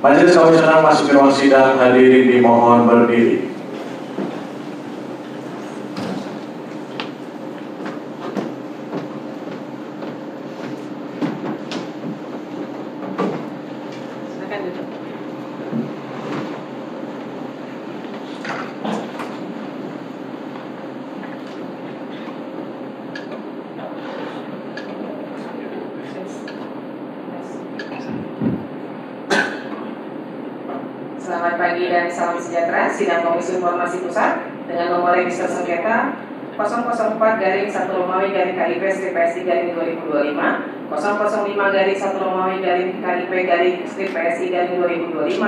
Majelis Komisioner masuk ke ruang sidang, hadirin dimohon berdiri. Selamat pagi dan salam sejahtera. Sidang Komisi Informasi Pusat dengan nomor register sengketa 004-1-KIP-PSI-2025, 005-1-KIP-PSI-2025,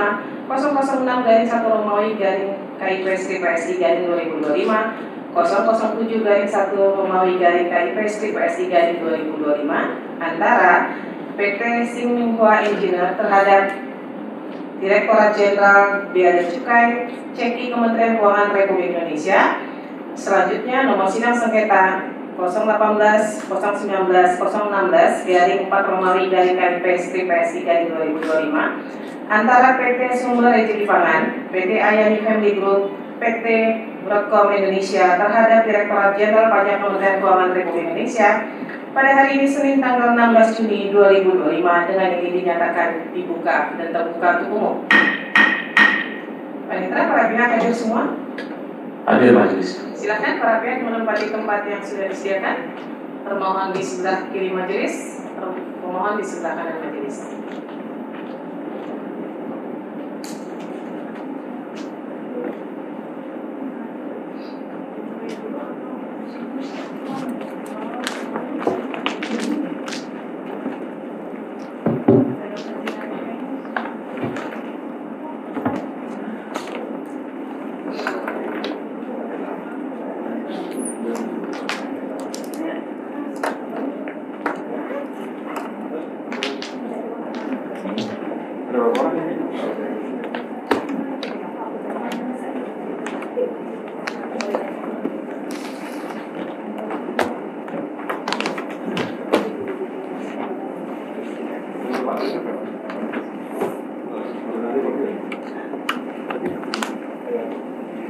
006-1-KIP-PSI-2025, 007-1-KIP-PSI-2025 antara PT Singhua Engineer terhadap Direktorat Jenderal Bea dan Cukai, Ceki Kementerian Keuangan Republik Indonesia. Selanjutnya nomor sidang sengketa 018-4-19-4-Romawi-KIP-PSI-2025 antara PT Sumber Energi Pangan, PT Ayani Family Group, PT Broadcom Indonesia terhadap Direktorat Jenderal Pajak Kementerian Keuangan Republik Indonesia pada hari ini Senin tanggal 16 Juni 2025 dengan ini dinyatakan dibuka dan terbuka untuk umum. Panitera, para pihak hadir semua? Hadir majelis. Silakan para pihak menempati tempat yang sudah disediakan. Termohon di sebelah kiri majelis, pemohon di sebelah kanan majelis.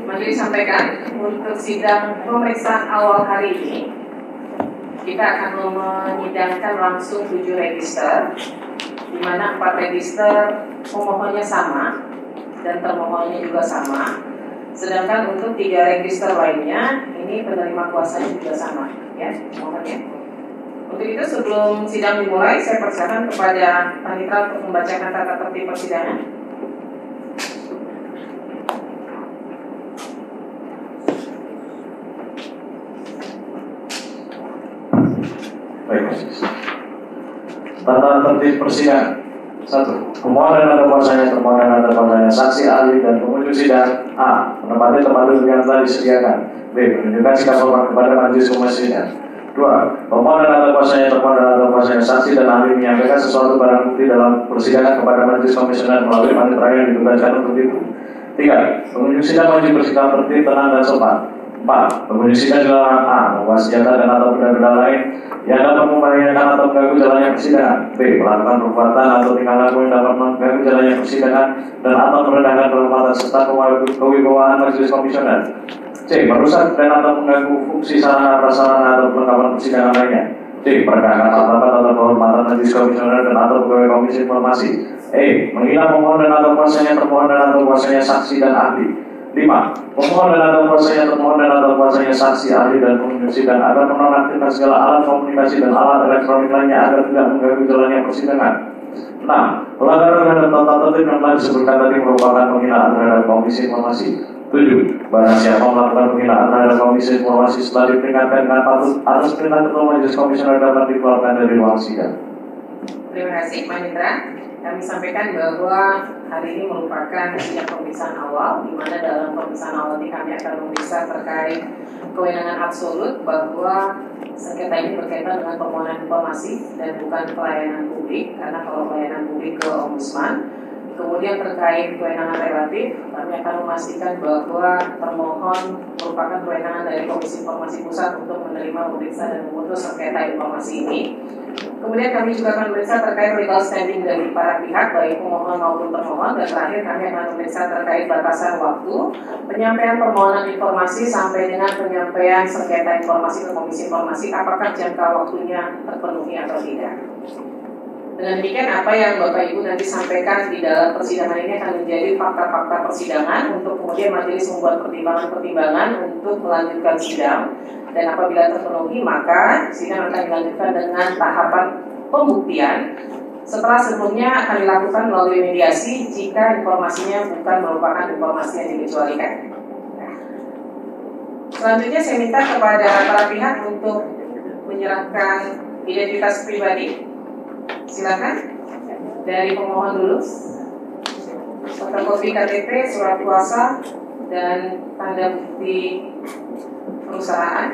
Majelis sampaikan untuk sidang pemeriksaan awal hari ini kita akan menyidangkan langsung 7 register, di mana 4 register pemohonnya sama dan termohonnya juga sama. Sedangkan untuk 3 register lainnya ini penerima kuasanya juga sama, ya, mohon ya. Untuk itu sebelum sidang dimulai, saya persilakan kepada panitia untuk membacakan tata tertib persidangan. Baik, majelis. Tata tertib persidangan. 1. Pemohon dan atau kuasanya, termohon dan atau kuasanya, saksi, ahli, dan pengunjung sidang A. Menempati tempat duduk yang telah disediakan. B. Menunjukkan sikap hormat kepada majelis sidang. 2. Pemohon dan atau kuasanya, termohon dan atau kuasanya, saksi dan ahli menyampaikan sesuatu barang bukti dalam persidangan kepada majelis komisioner melalui panitera yang ditugaskan untuk itu. 3. Pengunjung sidang wajib bersikap tertib, tenang, dan sopan. 4. Pengunjung sidang dilarang A. membawa senjata dan atau benda-benda lain yang dapat membahayakan atau mengganggu jalannya persidangan. B. Melakukan perbuatan atau tingkah laku yang dapat mengganggu jalannya persidangan dan atau merendahkan kehormatan serta kewibawaan majelis komisioner. C. Merusak dan atau mengganggu fungsi sarana prasarana atau perlengkapan persidangan lainnya. D. Merendahkan martabat atau kehormatan majelis komisioner dan atau pegawai komisi informasi. E. Menghina pemohon dan atau kuasanya, termohon dan atau kuasanya, saksi dan ahli. 5. Pemohon dan atau kuasanya, termohon dan atau kuasanya, saksi, ahli, dan pengunjung sidang agar menonaktifkan segala alat komunikasi dan alat elektronik lainnya agar tidak mengganggu jalannya persidangan. 6. Pelanggaran terhadap tata tertib yang telah disebutkan tadi merupakan penghinaan terhadap komisi informasi. 7. Barang siapa melakukan penghinaan terhadap komisi informasi setelah diperingatkan dengan patut atas perintah ketua majelis komisioner dapat dikeluarkan dari ruang sidang. Terima kasih, Panitera. Kami sampaikan bahwa hari ini merupakan sidang pemeriksaan awal, di mana dalam pemeriksaan awal ini kami akan memeriksa terkait kewenangan absolut bahwa sengketa ini berkaitan dengan permohonan informasi dan bukan pelayanan publik, karena kalau pelayanan publik ke Ombudsman, Kemudian terkait kewenangan relatif, kami akan memastikan bahwa termohon merupakan kewenangan dari Komisi Informasi Pusat untuk menerima, memeriksa, dan memutus sengketa informasi ini. Kemudian kami juga akan memeriksa terkait legal standing dari para pihak, baik pemohon maupun termohon. Dan terakhir kami akan memeriksa terkait batasan waktu penyampaian permohonan informasi sampai dengan penyampaian sengketa informasi ke Komisi Informasi, apakah jangka waktunya terpenuhi atau tidak. Dengan demikian, apa yang Bapak Ibu nanti sampaikan di dalam persidangan ini akan menjadi fakta-fakta persidangan untuk kemudian majelis membuat pertimbangan-pertimbangan untuk melanjutkan sidang. Dan apabila terpenuhi, maka sidang akan dilanjutkan dengan tahapan pembuktian. Setelah sebelumnya akan dilakukan melalui mediasi jika informasinya bukan merupakan informasi yang dikecualikan. Selanjutnya saya minta kepada para pihak untuk menyerahkan identitas pribadi. Silakan dari pemohon dulu. Fotokopi KTP, surat kuasa, dan tanda bukti perusahaan.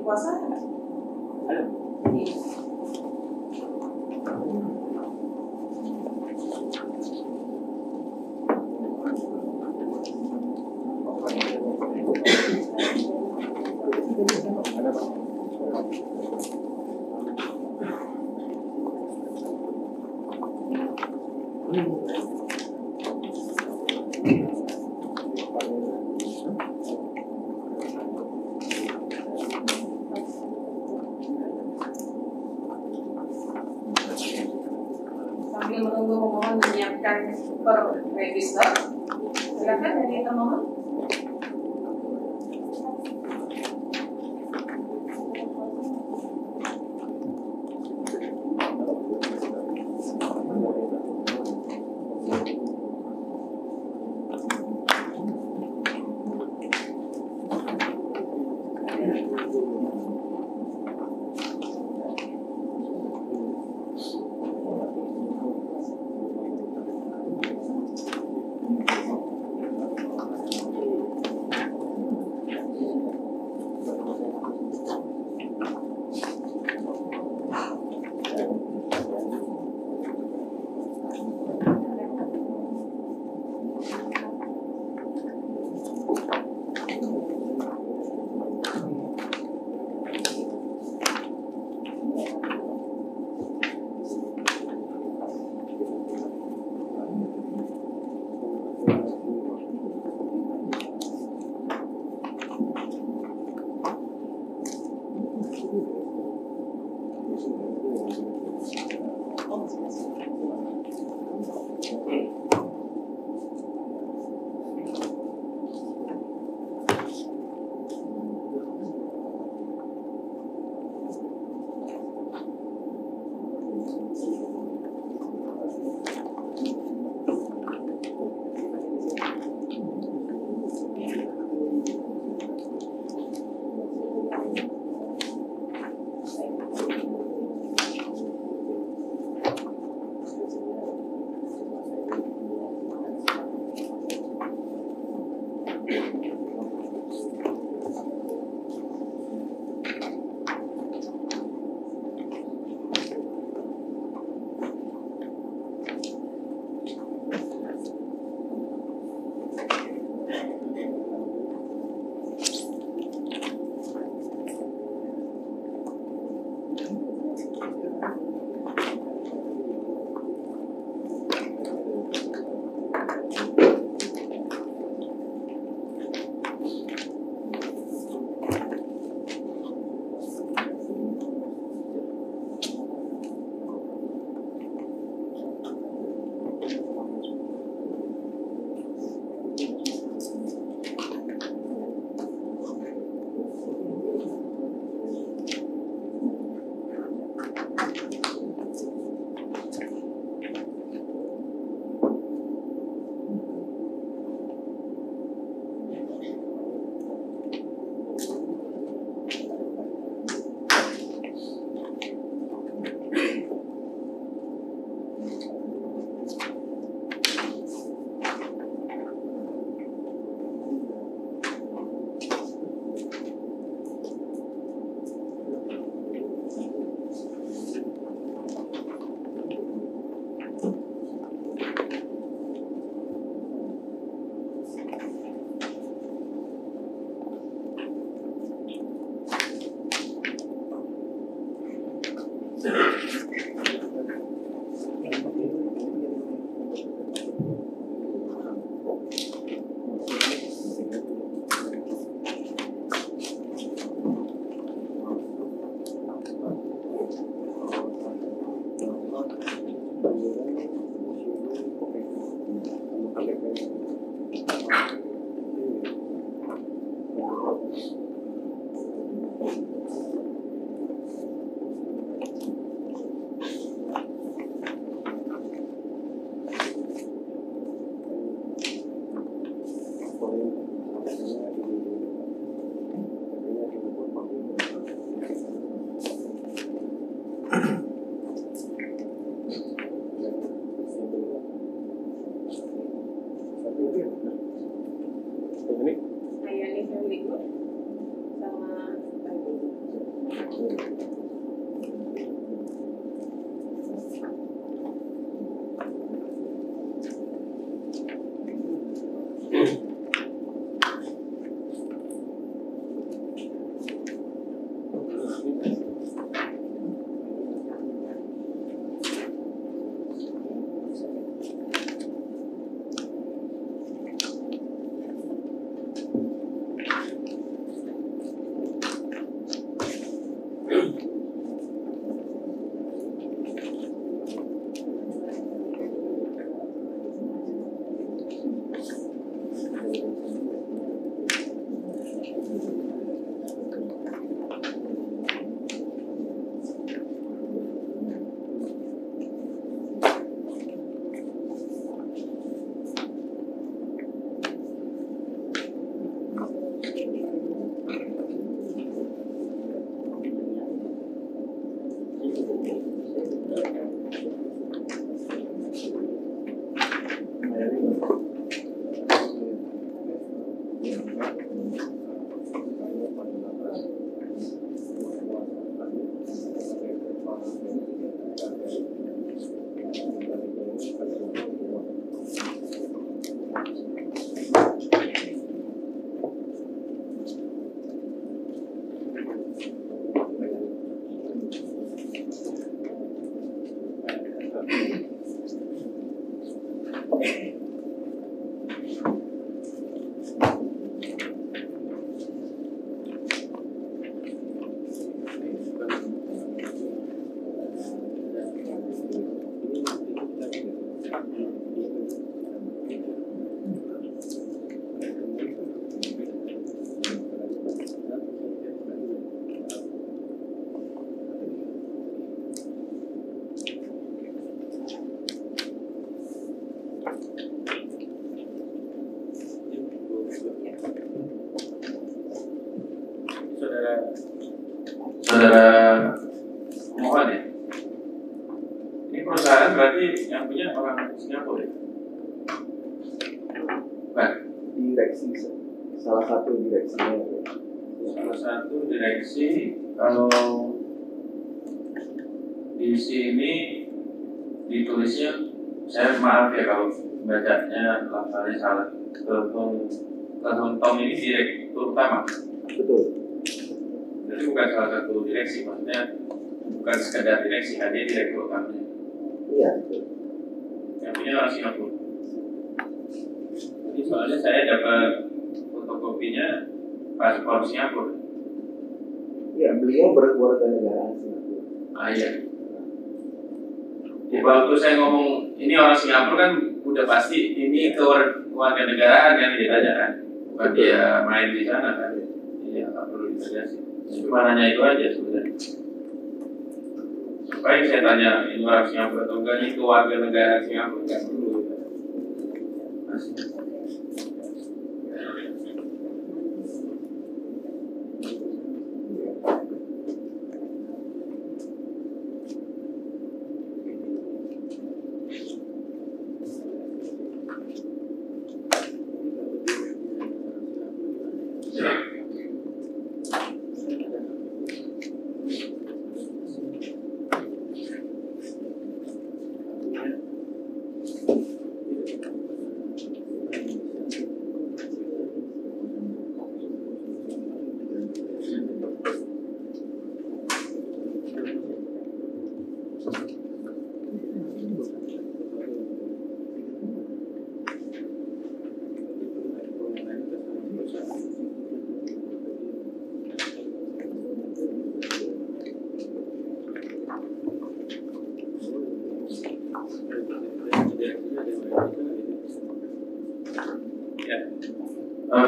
puasa? Ada. Iya. Ada Pak. Sambil menunggu pemohon menyiapkan per register, silakan dari termohon. perusahaan berarti yang punya orang Singapura ya? Bukan? Direksi, salah satu direksinya. Salah satu direksi, kalau di sini ditulisnya, saya maaf ya kalau bacanya lafalnya salah. Tong ini direktur utama. Betul. Jadi bukan salah satu direksi, maksudnya bukan sekedar direksi, hanya direktur utamanya. Iya, betul. Yang punya orang Singapura. Jadi soalnya saya dapat fotokopinya paspor Singapura. Iya, beliau berkeluarga negaraan Singapura. Iya. Di waktu saya ngomong ini orang Singapura kan udah pasti ini keluarga negaraan kan ditanya kan, bukan dia main di sana kan. Iya, nggak perlu ditanya sih. Cuma nanya itu aja sebenarnya. Supaya saya tanya ini orang Singapura atau enggak, ini keluarga negara Singapura nggak perlu. Masih.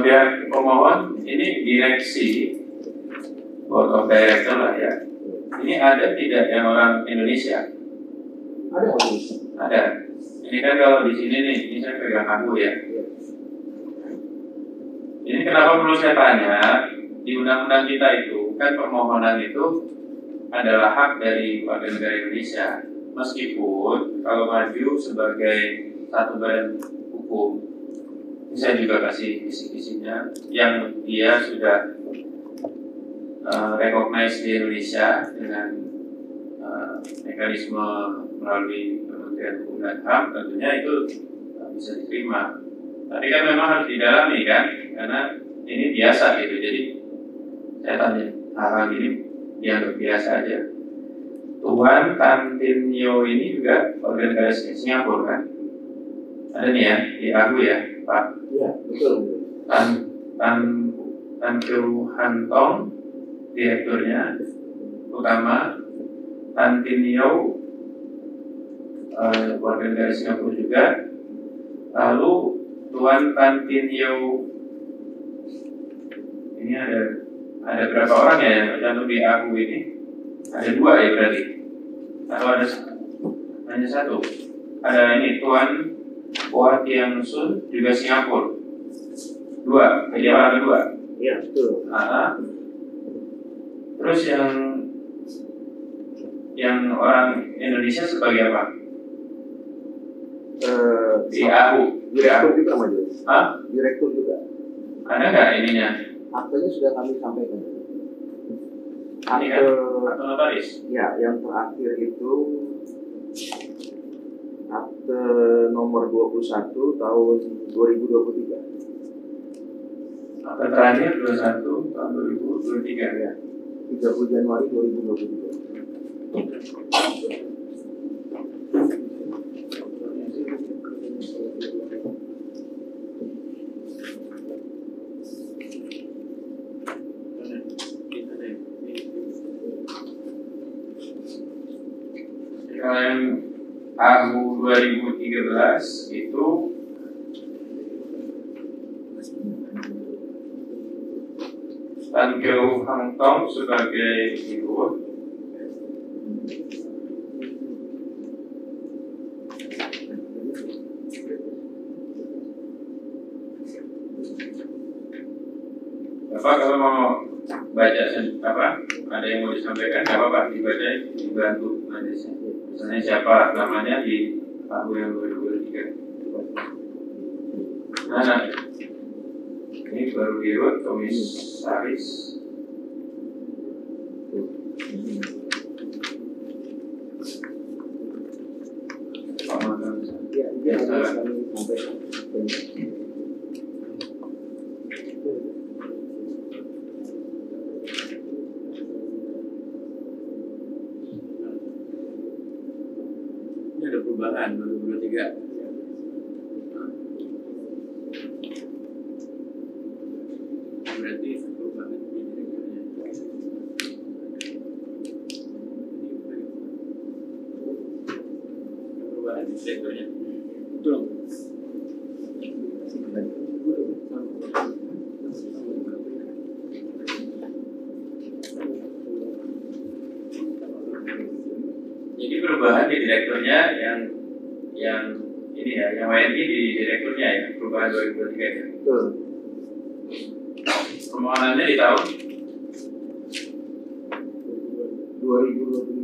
Pihak pemohon ini direksi board of director lah ya. Ini ada tidak yang orang Indonesia? Ada orang. Ada. Ini kan kalau di sini nih, ini saya pegang aku ya. Ini kenapa perlu saya tanya? Di undang-undang kita itu kan permohonan itu adalah hak dari warga negara Indonesia. Meskipun kalau maju sebagai satu badan hukum, saya juga kasih kisi-kisinya yang dia sudah recognize di Indonesia dengan mekanisme melalui Kementerian Hukum dan HAM, tentunya itu bisa diterima. Tapi kan memang harus didalami kan, karena ini biasa gitu. Jadi saya tanya hal ini dianggap biasa aja. Tuan Tan Tin Yo ini juga warga negara Singapura kan? Ada nih ya di aku ya Pak. Iya, betul. Tan Kiu Han Tong, direkturnya utama. Tan Tin Yo, warga negara Singapura juga. Lalu Tuan Tan Tin Yo ini ada berapa orang ya yang tercantum di aku ini? Ada 2 ya berarti? Atau ada hanya 1? Ada ini Tuan Wah Tiang Sun juga Singapura. 2, jadi orang kedua. Iya, betul. Terus yang orang Indonesia sebagai apa? Di AHU. Direktur juga majelis. Hah? Direktur juga. Ada nggak ininya? Aktenya sudah kami sampaikan. Ini kan? Atau notaris? Ya, yang terakhir itu akte nomor 21 tahun 2023. Akte terakhir 21 tahun 2023 ya. 30 Januari 2023. Kalau yang AHU 2013 itu Tan Kiu Han Tong sebagai ibu. Bapak kalau mau baca apa? Ada yang mau disampaikan? Nggak apa-apa, dibaca, dibantu majelisnya. Misalnya siapa namanya di tahun yang 2023. Nah, ini baru dirut komisaris. Ya, ini harus kami sampaikan. Ini ada perubahan 2023. Berarti perubahan di direkturnya. Perubahan di direkturnya. Betul. Jadi perubahan di direkturnya yang ini ya, yang WNI di direkturnya ya, perubahan 2023 ya. Betul. Permohonannya di tahun 2025.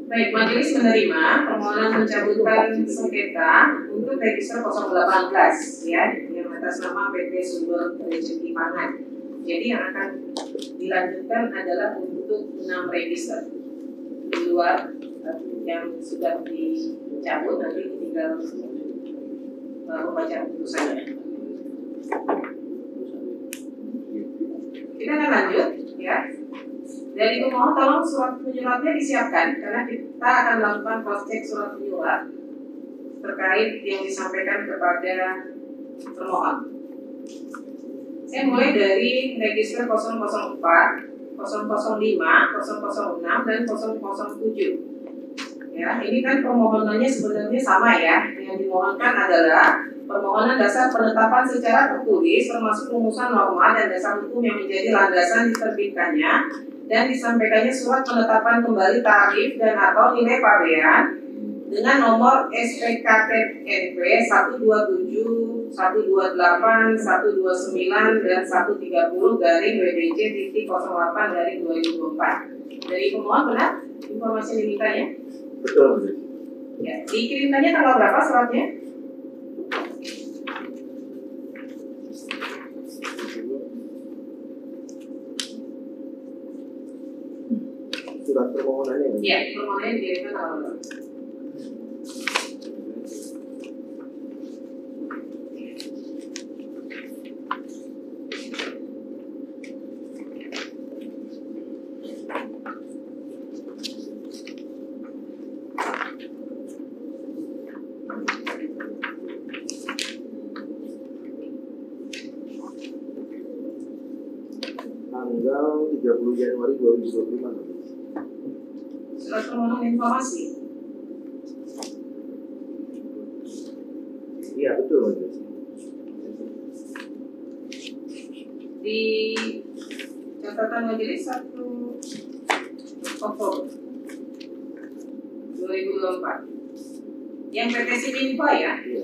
Baik, majelis menerima permohonan pencabutan sengketa untuk register 018 ya, yang atas nama PT Sumber Rezeki Pangan. Jadi yang akan dilanjutkan adalah untuk 6 register di luar yang sudah dicabut, nanti tinggal membaca putusannya. Kita akan lanjut ya. Dari pemohon tolong surat penyuratnya disiapkan karena kita akan melakukan cross check surat penyurat terkait yang disampaikan kepada termohon. Saya mulai dari register 004, 005, 006, dan 007. Ya, ini kan permohonannya sebenarnya sama ya. Yang dimohonkan adalah permohonan dasar penetapan secara tertulis termasuk rumusan norma dan dasar hukum yang menjadi landasan diterbitkannya dan disampaikannya surat penetapan kembali tarif dan atau nilai pabean dengan nomor SPKTNP 127, 128, 129, dan 130 garing WDC.08 garing 2024. Dari pemohon benar informasi yang dimintanya? Betul. Ya, dikirimkannya tanggal berapa suratnya? Surat permohonannya. Iya, permohonannya dikirimkan tanggal berapa? Tanggal 30 Januari 2025. Surat permohonan informasi. Iya, betul Majelis. Di catatan majelis 1 Oktober 2024. Yang PT Siminfa ya? Iya.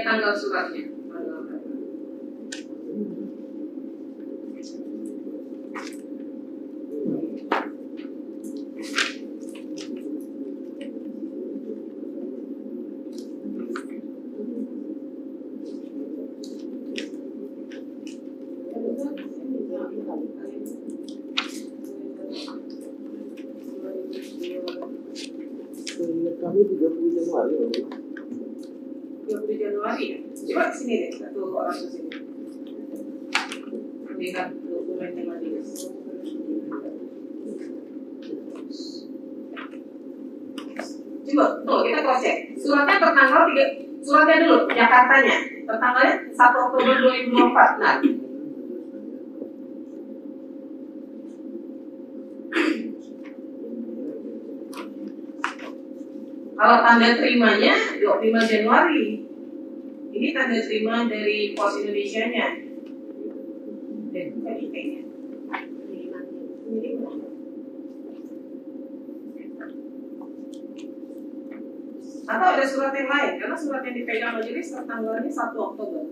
tanggal suratnya. Kami 30 Januari loh. 30 Januari ya? Coba sini deh, satu orang ke sini. Lihat dokumennya majelis. Coba, tuh kita cross check. Suratnya tertanggal 3, suratnya dulu, Jakartanya. Tertanggalnya 1 Oktober 2024. Nah, kalau tanda terimanya 25 Januari. Ini tanda terima dari Pos Indonesianya. Dan bukan IP-nya. Atau ada surat yang lain, karena surat yang dipegang majelis tanggalnya 1 Oktober.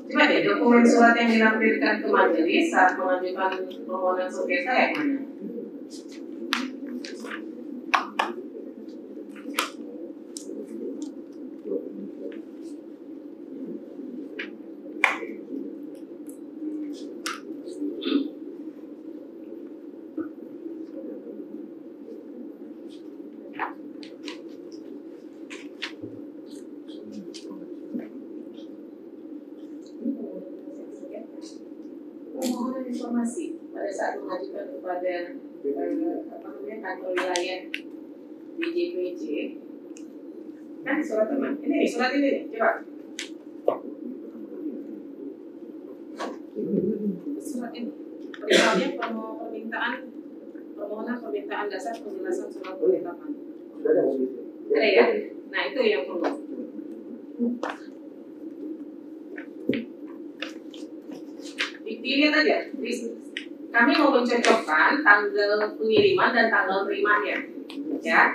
Coba deh, dokumen surat yang dilampirkan ke majelis saat mengajukan permohonan sengketa yang mana? Permohonan informasi pada saat mengajukan kepada kantor wilayah DJPJ kan surat teman ini nih, surat ini nih, coba surat ini perisalnya permohonan permintaan dasar penjelasan surat penetapan ada ya? Nah itu yang perlu. Dilihat aja, kami mau mencocokkan tanggal pengiriman dan tanggal terimanya, ya.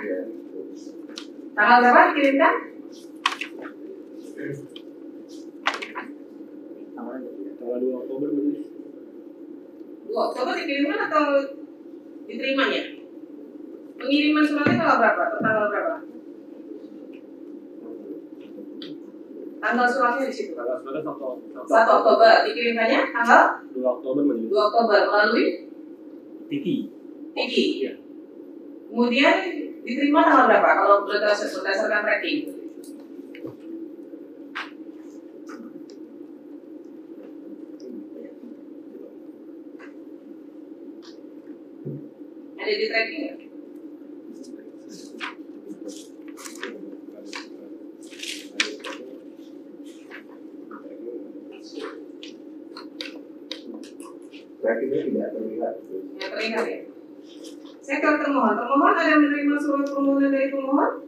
Tanggal berapa dikirimkan? Tanggal 2 Oktober berarti. 2 Oktober dikirimkan atau diterimanya? Pengiriman suratnya tanggal berapa? Tanggal berapa? Tanggal suratnya di situ. Tanggal suratnya 1 Oktober dikirimkannya tanggal 2 Oktober berarti. 2 Oktober melalui Tiki. Tiki. Iya. Kemudian diterima tanggal berapa kalau berdasarkan tracking? Ada di tracking nggak? Trackingnya tidak terlihat. Ya terlihat ya. Saya ke termohon. Termohon ada menerima surat permohonan dari pemohon?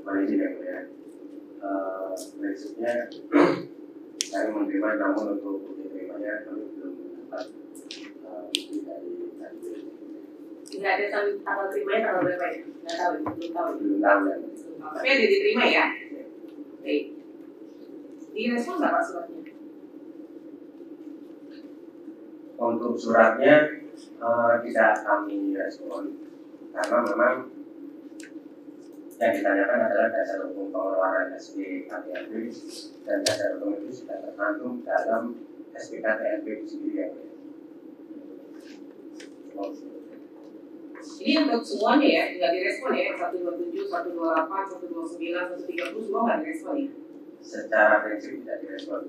Baik tidak ya. Prinsipnya saya menerima, namun untuk diterimanya kami belum mendapat bukti dari. Tidak ada tanggal terimanya tanggal berapa ya? Nggak tahu, belum tahu. Belum tahu ya. Tapi ada diterima ya? Baik. Direspon nggak Pak suratnya? Untuk suratnya tidak kami respon karena memang Yang ditanyakan adalah dasar hukum pengeluaran SPKTNP dan dasar hukum itu sudah tercantum dalam SPKTNP itu sendiri ya. Ini untuk semuanya ya, nggak direspon ya, 127, 128, 129, 130 semua nggak direspon ya? Secara prinsip tidak direspon.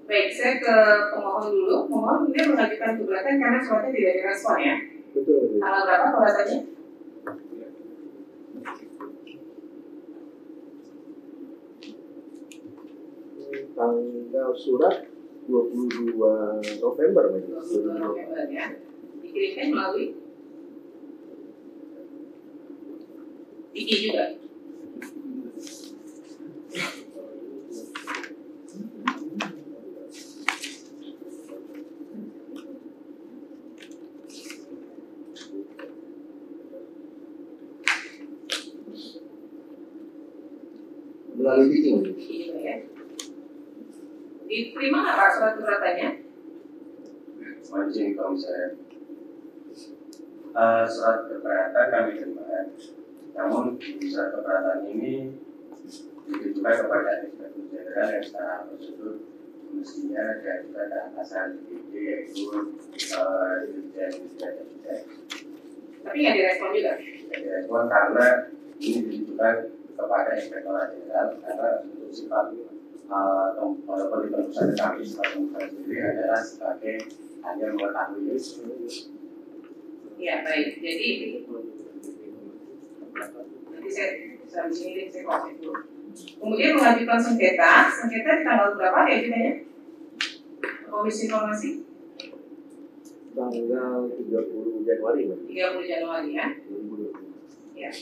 Baik, saya ke pemohon dulu. Pemohon kemudian mengajukan keberatan karena suratnya tidak direspon ya. Betul. Tanggal berapa keberatannya? Tanggal surat 22 November. 22 November ya. Dikirimkan melalui Diki juga. Melalui Diki. Diki juga ya. Diterima nggak Pak surat keberatannya? Izin kalau misalnya surat keberatan kami terima, namun surat keberatan ini ditujukan kepada Inspektur Jenderal yang secara prosedur mestinya diajukan ke atasan DPD yaitu Dirjen. Tapi nggak direspon juga. Tidak direspon karena ini ditujukan kepada Inspektorat Jenderal karena untuk sifat walaupun di perusahaan kami sebagai perusahaan sendiri adalah sebagai hanya mengetahui. Ya baik. Jadi nanti saya di sini saya close dulu. Kemudian mengajukan sengketa di tanggal berapa ya ajudannya? Komisi Informasi? Tanggal 30 Januari. 30 Januari ya. 2020. Ya.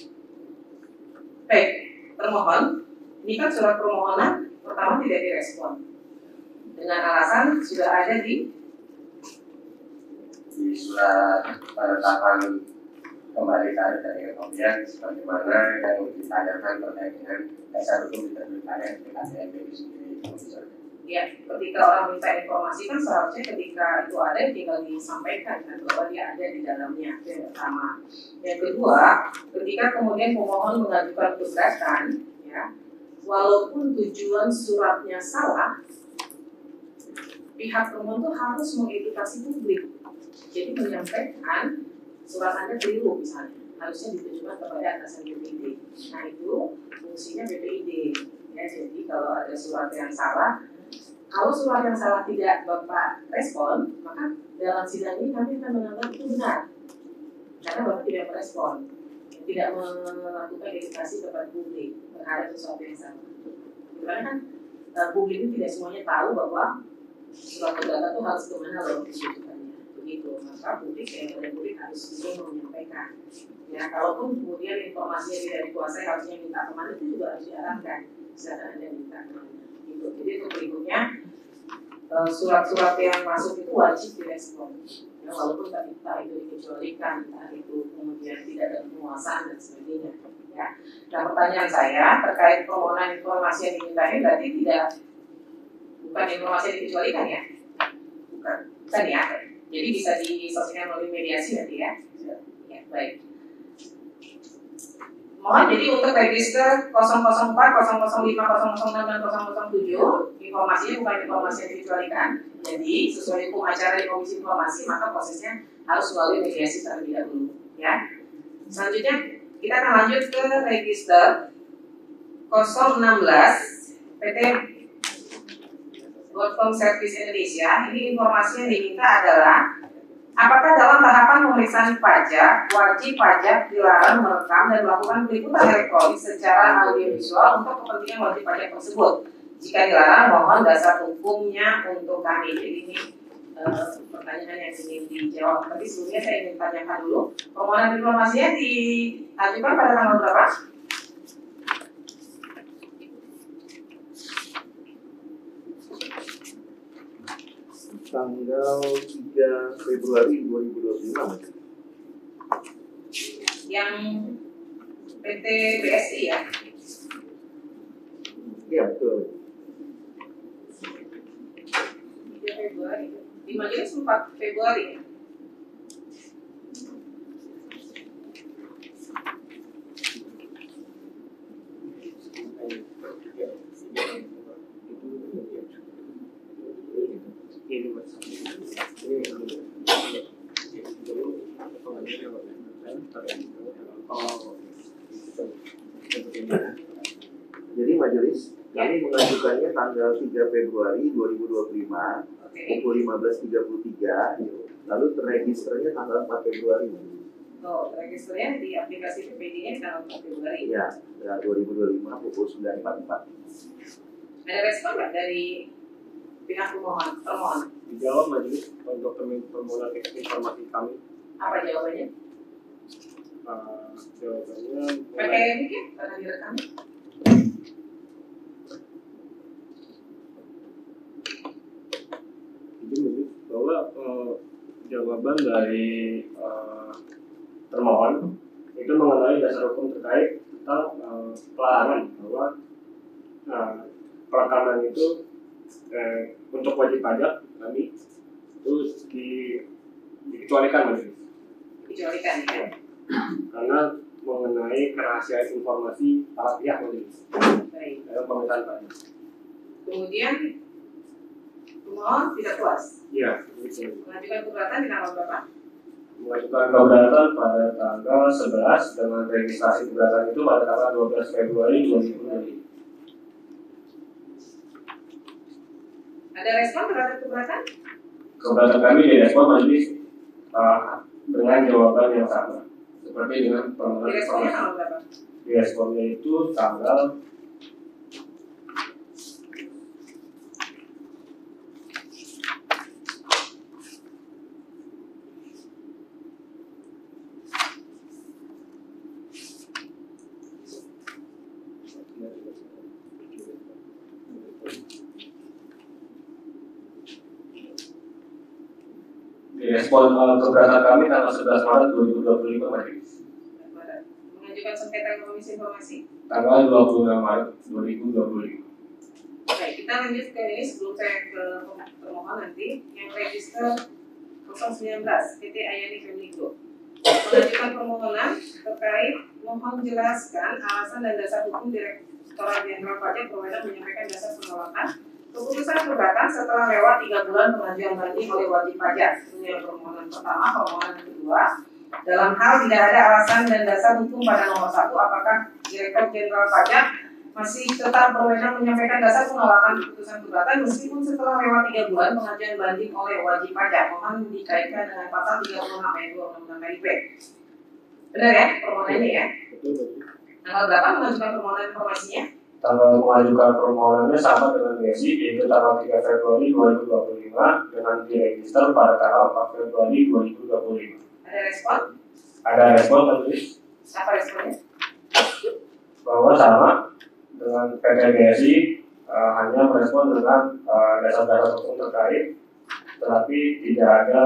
Baik, termohon, ini kan surat permohonan pertama tidak direspon dengan alasan sudah ada di surat penetapan kembali tarif dari kemudian sebagaimana yang ditanyakan terkait dengan dasar hukum diterbitkannya SPKTNP itu sendiri. ya ketika orang minta informasi kan seharusnya ketika itu ada tinggal disampaikan kan bahwa dia ada di dalamnya. Itu yang pertama. Yang kedua, ketika kemudian pemohon mengajukan keberatan, ya walaupun tujuan suratnya salah, pihak pemohon itu harus mengedukasi publik. Jadi menyampaikan surat Anda keliru misalnya, harusnya ditujukan kepada atasan BPID. Nah itu fungsinya BPID. Ya, jadi kalau ada surat yang salah, kalau surat yang salah tidak Bapak respon, maka dalam sidang ini kami akan menganggap itu benar. Karena Bapak tidak merespon, tidak melakukan edukasi kepada publik terhadap sesuatu yang salah. Karena kan publik itu tidak semuanya tahu bahwa surat keberatan itu harus kemana loh ditujukannya. Begitu, maka publik harus bisa menyampaikan. Ya, kalaupun kemudian informasinya tidak dikuasai harusnya minta kemana itu juga harus diarahkan. Silakan Anda minta kemana. Gitu. Jadi untuk berikutnya surat-surat yang masuk itu wajib direspon. Ya, walaupun entah itu dikecualikan, entah itu kemudian tidak ada penguasaan dan sebagainya. Ya. Nah pertanyaan saya terkait permohonan informasi yang dimintain berarti bukan informasi yang dikecualikan ya? Bukan ya? Jadi bisa diselesaikan melalui mediasi nanti ya? Ya, baik. Mohon jadi untuk register 004, 005, 006, dan 007 informasinya bukan informasi yang dikecualikan. Jadi sesuai hukum acara di Komisi Informasi maka prosesnya harus melalui mediasi terlebih dahulu. Ya. Selanjutnya kita akan lanjut ke register 016 PT Godcom Service Indonesia. Ini informasi yang diminta adalah apakah dalam tahapan pemeriksaan pajak, wajib pajak dilarang merekam dan melakukan peliputan elektronik secara audiovisual untuk kepentingan wajib pajak tersebut? Jika dilarang, mohon dasar hukumnya untuk kami. Jadi ini pertanyaan yang ingin dijawab. Tapi sebelumnya saya ingin tanyakan dulu, permohonan informasinya diajukan pada tanggal berapa? Tanggal 3 Februari 2025. Yang PT BSI ya? Iya betul. 3 Februari Februari. Di majelis 4 Februari ya. Jadi majelis kami mengajukannya tanggal 3 Februari 2025 Oke. pukul 15.33, lalu terregisternya tanggal 4 Februari. Oh, registernya di aplikasi PPD-nya tanggal 4 Februari. Iya, ya, 2025 pukul 9.44. Ada respon nggak dari pihak termohon? Dijawab majelis untuk permohonan informasi kami. Apa jawabannya? Jawabannya Pakai mic ya, karena direkam. izin majelis bahwa jawaban dari termohon itu mengenai dasar hukum terkait tentang pelarangan bahwa perekaman itu untuk wajib pajak kami itu dikecualikan majelis Dikecualikan ya. karena mengenai kerahasiaan informasi para pihak majelis Baik. dalam pemerintahan pajak. Kemudian termohon tidak puas. Iya, begitu. Mengajukan keberatan di tanggal berapa? Mengajukan keberatan pada tanggal 11 dengan registrasi keberatan itu pada tanggal 12 Februari 2020. Ada respon terhadap keberatan? Keberatan kami direspon majelis dengan jawaban yang sama seperti dengan permohonan Responnya informasi. tanggal berapa? Responnya itu tanggal direspon keberatan kami tanggal 11 Maret 2025 majelis. Mengajukan sengketa ke Komisi Informasi. Tanggal 26 Maret 2025. Baik, kita lanjut ke ini sebelum saya ke termohon nanti yang register 019 PT Ayani Family Group. Mengajukan permohonan terkait mohon jelaskan alasan dan dasar hukum Direktorat Jenderal Pajak berwenang menyampaikan dasar penolakan keputusan keberatan setelah lewat 3 bulan pengajuan banding oleh wajib pajak. Ini yang permohonan pertama. Permohonan kedua, dalam hal tidak ada alasan dan dasar hukum pada nomor 1, apakah Direktur Jenderal Pajak masih tetap berwenang menyampaikan dasar penolakan keputusan keberatan meskipun setelah lewat 3 bulan pengajuan banding oleh wajib pajak. Mohon dikaitkan dengan pasal 36 ayat 2 Undang-Undang KIP. Benar ya permohonan ini ya? Betul, betul. Tanggal berapa mengajukan permohonan informasinya? Tanggal mengajukan permohonannya sama dengan Desi, yaitu tanggal 3 Februari 2025 dengan diregister pada tanggal 4 Februari 2025. Ada respon? Ada respon majelis Apa responnya? bahwa sama dengan PT BSI hanya merespon dengan dasar-dasar hukum terkait, tetapi tidak ada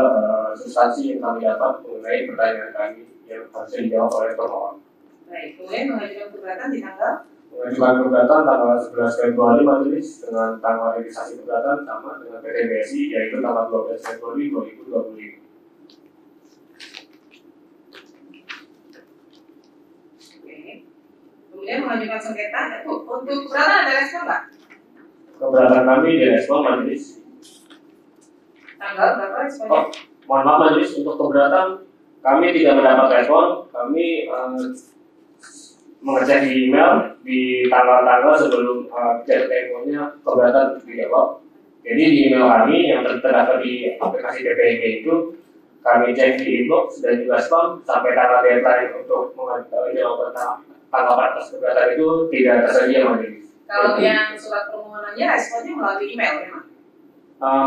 substansi yang kami dapat mengenai pertanyaan kami yang harus dijawab oleh termohon. Baik, kemudian mengajukan keberatan di tanggal Mengajukan keberatan tanggal 11 Februari majelis dengan tanggal registrasi keberatan sama dengan PT BSI yaitu tanggal 12 Februari 2025. kemudian mengajukan sengketa. Untuk keberatan ada respon nggak? Keberatan kami direspon majelis. Tanggal berapa responnya? Oh, mohon maaf majelis, untuk keberatan kami tidak mendapat respon. Kami mengecek di email di tanggal-tanggal sebelum temponya keberatan dijawab. Jadi di email kami yang terdaftar di aplikasi PPG itu kami cek di inbox dan juga spam sampai tanggal deadline untuk mengajukan jawaban tanggapan atas keberatan itu tidak tersedia majelis. Kalau yang surat permohonannya responnya melalui email memang?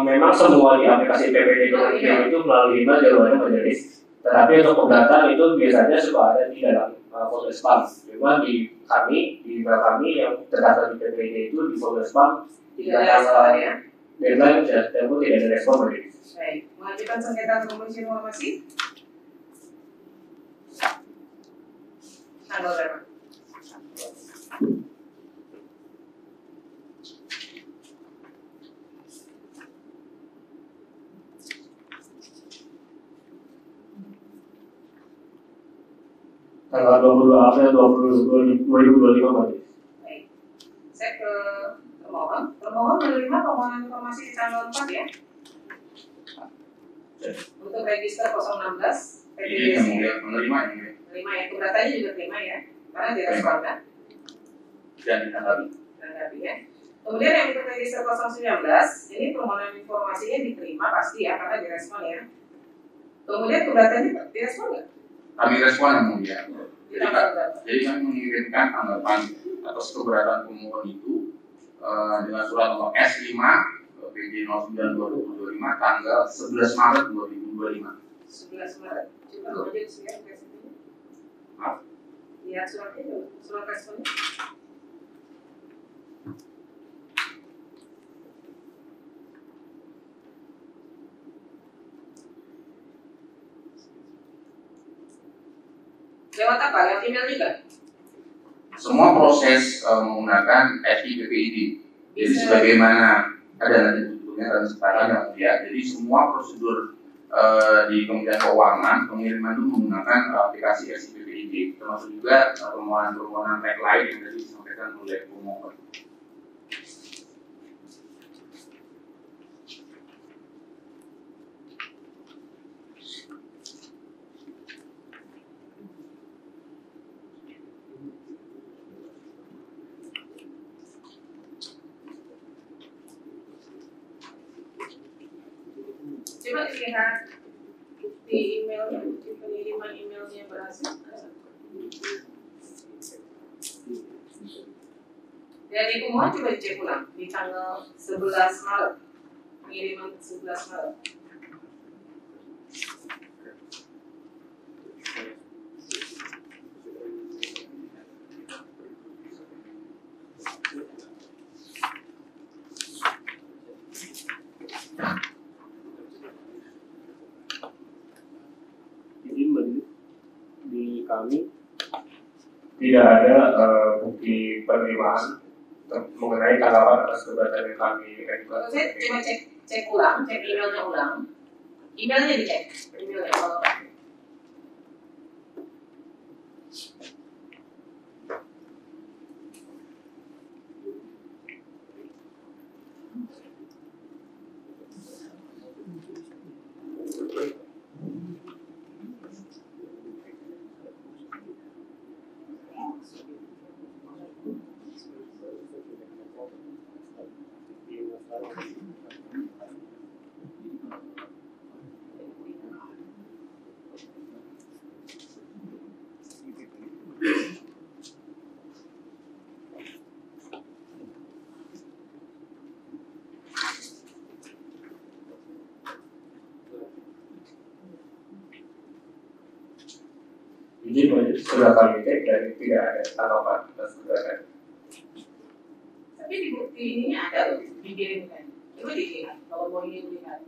Memang semua di aplikasi PPD itu melalui email jawabannya majelis. Tetapi untuk keberatan itu biasanya suka ada di dalam folder spam. Cuma di kami, di email kami yang terdaftar di PPD itu di folder spam Tidak ada respon ya? deadline dan tempo tidak ada respon majelis. Baik, mengajukan sengketa ke Komisi Informasi. Tanggal berapa? tanggal 22 April 2025 Majelis. Baik. Saya ke termohon. Termohon menerima permohonan informasi di tanggal 4 ya. Untuk register 016 PPDS menerima ini terima ya, keberatannya juga terima ya, karena direspon kan? dan ditanggapi. Tanggapi ya. Kemudian yang untuk register 019 ini permohonan informasinya diterima pasti ya, karena direspon ya. Kemudian keberatannya direspon nggak? Kami respon yang mulia. Di tanggal berapa? Jadi kami mengirimkan tanggapan atas keberatan pemohon itu dengan surat nomor S5 PJ 09 2025 tanggal 11 Maret 2025. 11 Maret. Coba aja surat responnya. Maaf. Lihat suratnya dulu, surat responnya. Lewat apa? Lewat email juga? Semua proses menggunakan FIPPID. Jadi sebagaimana ada nanti tutupnya dan sekarang yang mulia. Jadi semua prosedur di Kementerian Keuangan pengiriman itu menggunakan aplikasi FIPPID. Termasuk juga permohonan-permohonan lain yang tadi disampaikan oleh pemohon. Coba lihat di emailnya, di pengiriman emailnya berhasil. Dari pemohon coba dicek ulang di tanggal 11 Maret, pengiriman 11 Maret. Di kami tidak ada bukti penerimaan mengenai tanggapan atas keberatan yang kami registrasi. Saya coba cek ulang, cek emailnya ulang. Emailnya dicek, emailnya kalau Jadi sudah kami cek dan tidak ada tanggapan atas keberatan. tapi di bukti ini ada loh, dikirimkan. Coba dilihat kalau mau ingin lihat.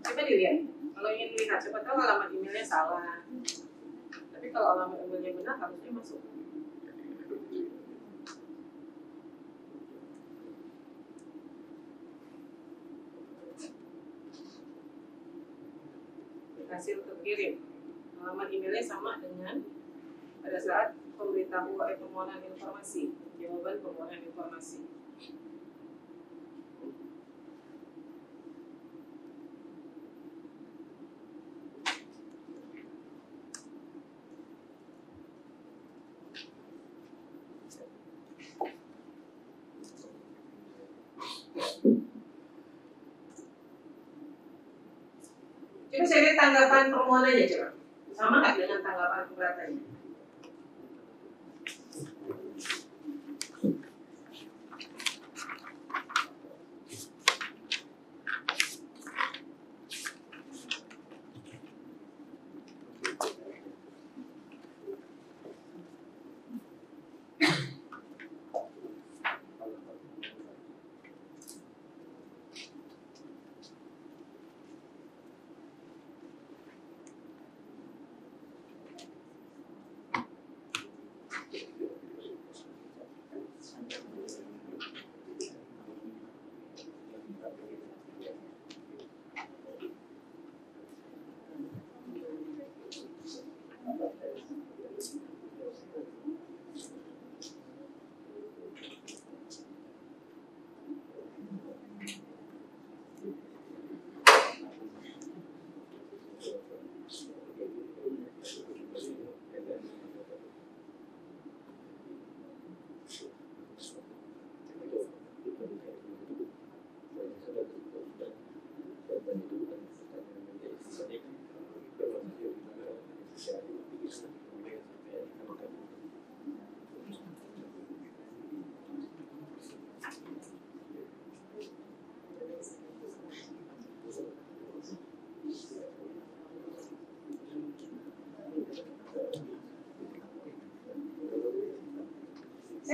Coba dilihat, kalau ingin lihat, coba tahu alamat emailnya salah. Tapi kalau alamat emailnya benar, harusnya masuk. Hasil terkirim, alamat emailnya sama dengan pada saat permohonan informasi, jawaban permohonan informasi. Coba saya lihat tanggapan permohonannya coba. Sama nggak dengan tanggapan keberatannya?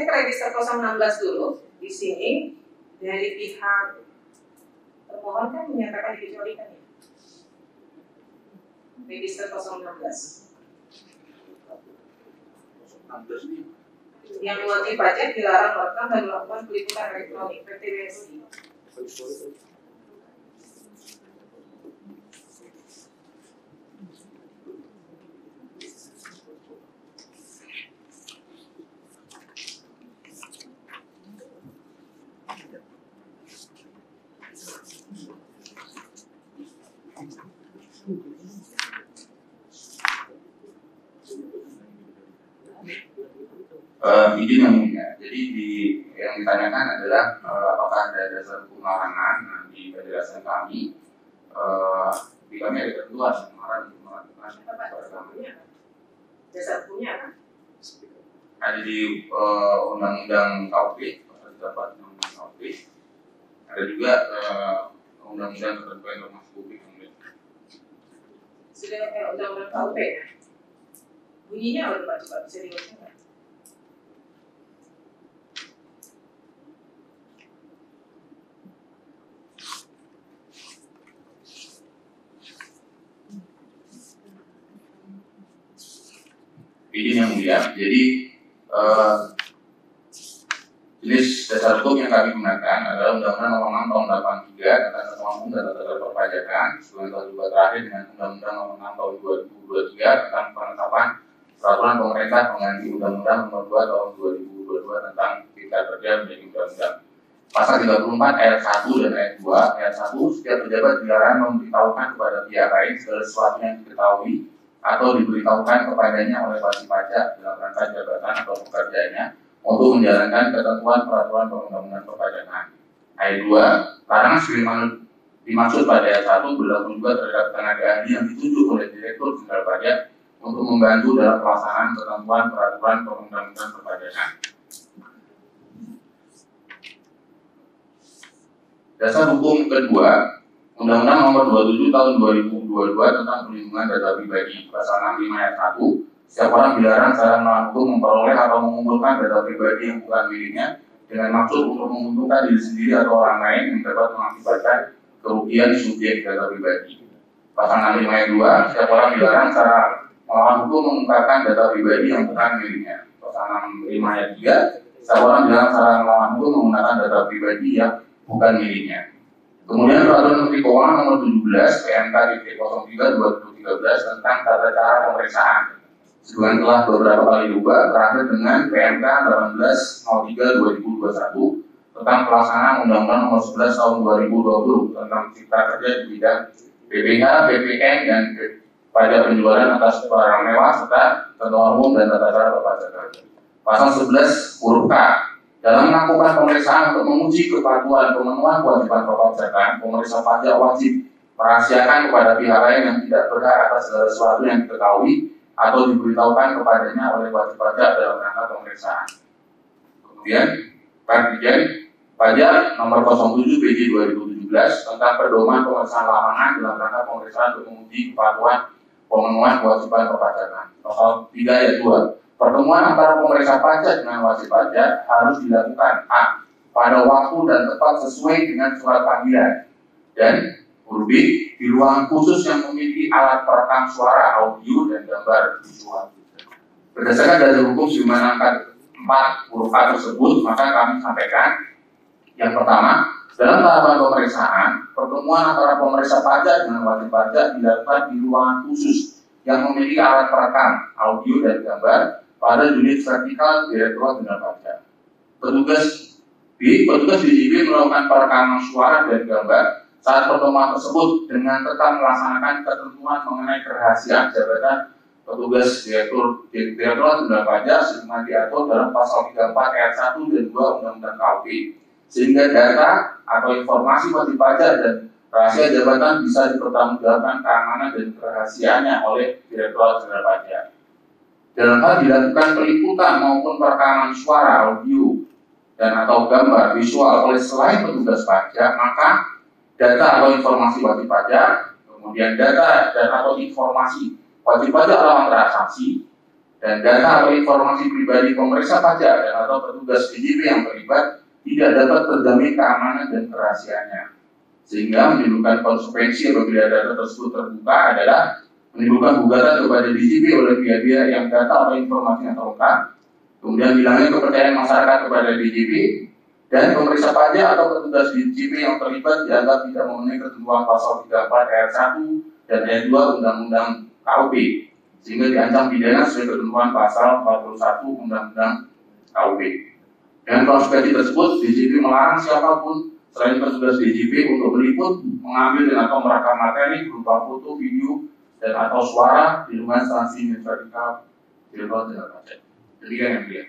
cek register 016 dulu. Di sini dari pihak termohon kan menyatakan dikecualikan ya. Register 016. Yang wajib pajak dilarang merekam dan melakukan peliputan elektronik (PTWSI). Izin yang mulia. Jadi yang ditanyakan adalah apakah ada dasar hukum larangan di penjelasan kami. Di kami ada ketentuan yang melarang untuk melakukan Dasar hukumnya apa? ada di Undang-Undang KUP, terdapat Undang-Undang KUP. Ada juga Undang-Undang Ketentuan Informasi Publik. Sudah kayak undang-undang KUP ya? Bunyinya apa Pak? Coba bisa dibaca nggak? Izin yang mulia. Jadi jenis dasar hukum yang kami gunakan adalah Undang-Undang Nomor 6 Tahun 83 tentang Ketentuan Umum dan Tata Tertib Perpajakan, sebelum telah juga terakhir dengan Undang-Undang Nomor 6 Tahun 2023 tentang penetapan peraturan pemerintah pengganti Undang-Undang Nomor 2 Tahun 2022 tentang Cipta Kerja menjadi undang-undang. Pasal 34 ayat 1 dan ayat 2. Ayat 1, setiap pejabat dilarang memberitahukan kepada pihak lain segala sesuatu yang diketahui atau diberitahukan kepadanya oleh wajib pajak dalam rangka jabatan atau pekerjaannya untuk menjalankan ketentuan peraturan perundang-undangan perpajakan. Ayat 2, larangan sebagaimana dimaksud pada ayat 1 berlaku juga terhadap tenaga ahli yang ditunjuk oleh Direktur Jenderal Pajak untuk membantu dalam pelaksanaan ketentuan peraturan perundang-undangan perpajakan. Dasar hukum kedua, Undang-Undang Nomor 27 Tahun 2022 tentang Perlindungan Data Pribadi, Pasal 65 ayat 1. Setiap orang dilarang secara melawan hukum memperoleh atau mengumpulkan data pribadi yang bukan miliknya dengan maksud untuk menguntungkan diri sendiri atau orang lain yang dapat mengakibatkan kerugian subjek data pribadi. Pasal 65 ayat 2. Setiap orang dilarang secara melawan hukum mengungkapkan data pribadi yang bukan miliknya. Pasal 65 ayat 3. Setiap orang dilarang secara melawan hukum menggunakan data pribadi yang bukan miliknya. Kemudian Peraturan Menteri Keuangan Nomor 17 PMK-03/2013 tentang tata cara pemeriksaan. Sebenarnya telah beberapa kali diubah, terakhir dengan PMK 1803/2021 tentang pelaksanaan Undang-Undang Nomor 11 Tahun 2020 tentang Cipta Kerja di bidang BPH, BPN, dan pajak penjualan atas barang mewah serta ketentuan umum dan tata cara perpajakan. Pasal 11 huruf K. Dalam melakukan pemeriksaan untuk menguji kepatuhan pemenuhan kewajiban perpajakan, pemeriksa pajak wajib merahasiakan kepada pihak lain yang tidak berhak atas segala sesuatu yang diketahui atau diberitahukan kepadanya oleh wajib pajak dalam rangka pemeriksaan. Kemudian, Dirjen Pajak Nomor 07 PJ 2017 tentang pedoman pemeriksaan lapangan dalam rangka pemeriksaan untuk menguji kepatuhan pemenuhan kewajiban perpajakan. Pasal 3 ayat 2. Pertemuan antara pemeriksa pajak dengan wajib pajak harus dilakukan A. Pada waktu dan tempat sesuai dengan surat panggilan, dan huruf B. Di ruangan khusus yang memiliki alat perekam suara, audio, dan gambar visual. Berdasarkan dasar hukum sebagaimana angka 4 huruf A tersebut, maka kami sampaikan yang pertama, dalam tahapan pemeriksaan, pertemuan antara pemeriksa pajak dengan wajib pajak dilakukan di ruangan khusus yang memiliki alat perekam, audio, dan gambar pada unit vertikal Direktorat Jenderal Pajak. Petugas DJP melakukan perekaman suara dan gambar saat pertemuan tersebut dengan tetap melaksanakan ketentuan mengenai kerahasiaan jabatan petugas Direktorat Jenderal Pajak sebagaimana diatur dalam pasal 34 ayat 1 dan 2 Undang-Undang KUP, sehingga data atau informasi wajib pajak dan rahasia jabatan bisa dipertanggungjawabkan keamanan dan kerahasiaannya oleh Direktorat Jenderal Pajak. Dalam hal dilakukan peliputan maupun perekaman suara, audio, dan atau gambar visual oleh selain petugas pajak, maka data atau informasi wajib pajak, kemudian data dan atau informasi wajib pajak lawan transaksi, Dan data atau informasi pribadi pemeriksa pajak dan atau petugas DJP yang terlibat tidak dapat terjamin keamanan dan kerahasiaannya. Sehingga menimbulkan konsekuensi apabila data tersebut terbuka adalah menimbulkan gugatan kepada DJP oleh pihak-pihak yang data atau informasi yang terungkap, kemudian hilangnya kepercayaan masyarakat kepada DJP, dan pemeriksa pajak atau petugas DJP yang terlibat dianggap tidak memenuhi ketentuan pasal 34 ayat 1 dan ayat 2 Undang-Undang KUP, sehingga diancam pidana sesuai ketentuan pasal 41 Undang-Undang KUP. Dengan konsekuensi tersebut, DJP melarang siapapun selain petugas DJP untuk meliput, mengambil dan atau merekam materi berupa foto, video, dan atau suara di lingkungan instansi vertikal di luar tindak pajak. Demikian yang mulia.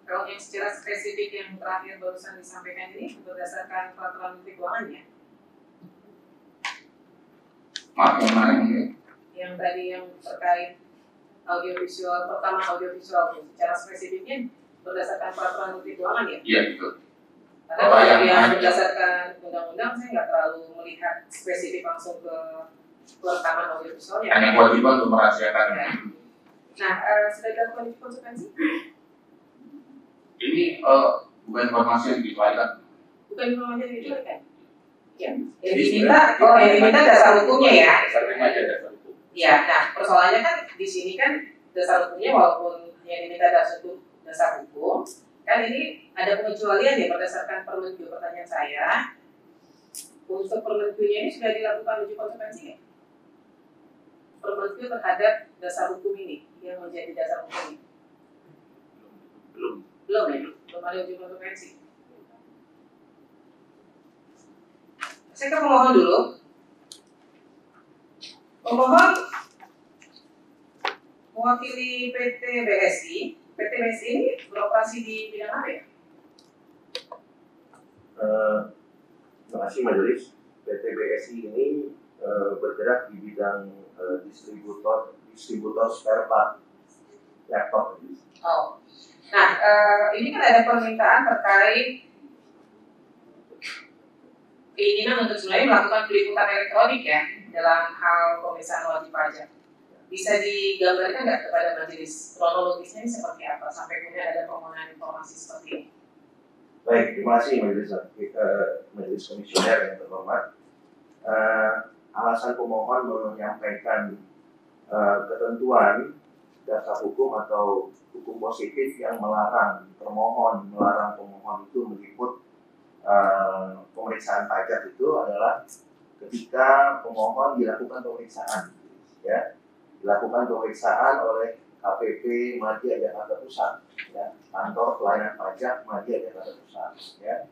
Kalau yang secara spesifik yang terakhir barusan disampaikan ini berdasarkan peraturan Menteri Keuangan ya? Maaf, yang mana yang mulia? Yang tadi yang terkait audiovisual, pertama audiovisual secara spesifiknya berdasarkan peraturan Menteri Keuangan ya? Iya, betul. Karena kalau yang berdasarkan undang-undang saya nggak terlalu melihat spesifik langsung ke perekaman audiovisual ya. Hanya kewajiban untuk merahasiakan. Ya. Nah, sudah dilakukan konsekuensi? Ini bukan informasi yang dikeluarkan. Bukan informasi yang diculikan? Ya. Yang diminta dasar hukumnya ya? Dasar hukum aja, dasar hukum. Ya, nah persoalannya kan di sini kan dasar hukumnya walaupun yang diminta dasar hukum, kan ini ada pengecualian ya berdasarkan Permenku. Pertanyaan saya, untuk Permenkunya ini sudah dilakukan uji konsekuensi ya? Permenku terhadap dasar hukum ini yang menjadi dasar hukum ini? Belum ya? Belum ada uji konsekuensi. Saya ke pemohon dulu. Pemohon mewakili PT BSI. PT BSI ini beroperasi di bidang apa ya? Terima kasih Majelis. PT BSI ini bergerak di bidang distributor spare part laptop. Oh. Nah, ini kan ada permintaan terkait keinginan untuk sebenarnya melakukan peliputan elektronik ya dalam hal pemeriksaan wajib pajak. Bisa digambarkan nggak kepada majelis kronologisnya ini seperti apa sampai kemudian ada permohonan informasi seperti ini? Baik, terima kasih majelis komisioner yang terhormat. Alasan pemohon menyampaikan ketentuan dasar hukum atau hukum positif yang melarang pemohon itu meliput pemeriksaan pajak itu adalah ketika pemohon dilakukan pemeriksaan, ya, dilakukan pemeriksaan oleh KPP Madya Jakarta Pusat, ya, kantor pelayanan pajak Madya Jakarta Pusat, ya,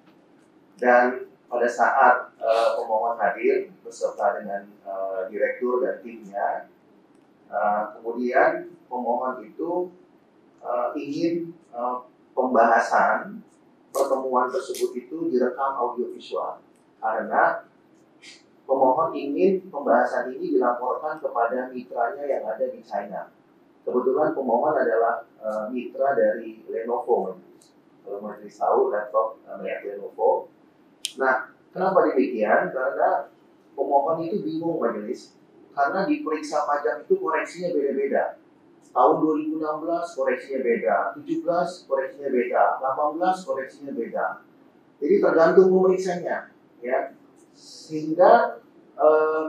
dan pada saat pemohon hadir beserta dengan direktur dan timnya, kemudian pemohon itu ingin pembahasan pertemuan tersebut itu direkam audiovisual karena pemohon ingin pembahasan ini dilaporkan kepada mitranya yang ada di China. Kebetulan pemohon adalah mitra dari Lenovo, kalau majelis tahu laptop merek Lenovo. Nah, kenapa demikian? Karena pemohon itu bingung majelis, karena diperiksa pajak itu koreksinya beda-beda. Tahun 2016 koreksinya beda, 17 koreksinya beda, 18 koreksinya beda. Jadi tergantung pemeriksanya, ya. Sehingga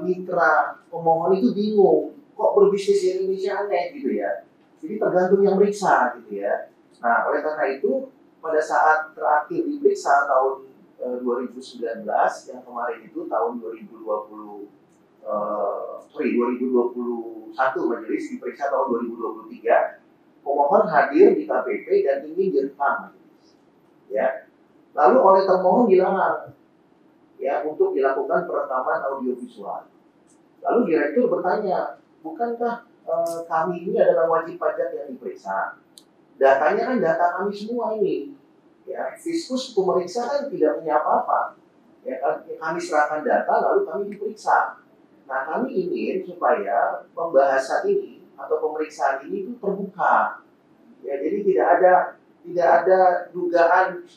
mitra pemohon itu bingung, kok berbisnis di Indonesia aneh gitu ya. Jadi tergantung yang meriksa gitu ya. Nah, oleh karena itu pada saat terakhir diperiksa tahun 2019 yang kemarin itu tahun 2021 majelis diperiksa tahun 2023, pemohon hadir di KPP dan ingin direkam, ya. Lalu oleh termohon dilarang, ya, untuk dilakukan perekaman audiovisual. Lalu direktur bertanya, bukankah kami ini adalah wajib pajak yang diperiksa? Datanya kan data kami semua ini, ya. Fiskus pemeriksa kan tidak punya apa-apa, ya kan? Kami serahkan data lalu kami diperiksa. Nah, kami ingin supaya pembahasan ini atau pemeriksaan ini itu terbuka, ya. Jadi tidak ada dugaan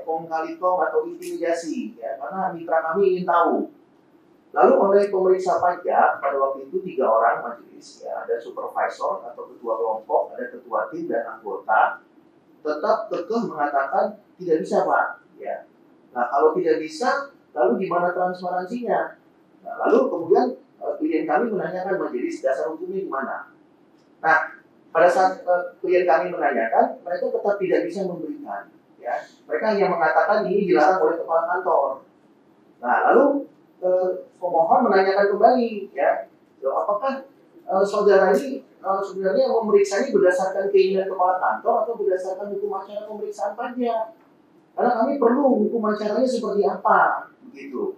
kong kali kong atau intimidasi, ya, karena mitra kami ingin tahu. Lalu oleh pemeriksa pajak pada waktu itu 3 orang majelis, ya, ada supervisor atau ketua kelompok, ada ketua tim dan anggota, tetap kekeh mengatakan tidak bisa Pak. Ya. Nah kalau tidak bisa, lalu di mana transparansinya? Nah, lalu kemudian klien kami menanyakan majelis dasar hukumnya di mana. Nah pada saat klien kami menanyakan, mereka tetap tidak bisa memberikan. Ya. Mereka hanya mengatakan ini dilarang oleh kepala kantor. Nah lalu pemohon menanyakan kembali, ya, apakah saudara ini sebenarnya memeriksa ini berdasarkan keinginan kepala kantor atau berdasarkan hukum acara pemeriksaan pajak? Karena kami perlu hukum acaranya seperti apa, begitu.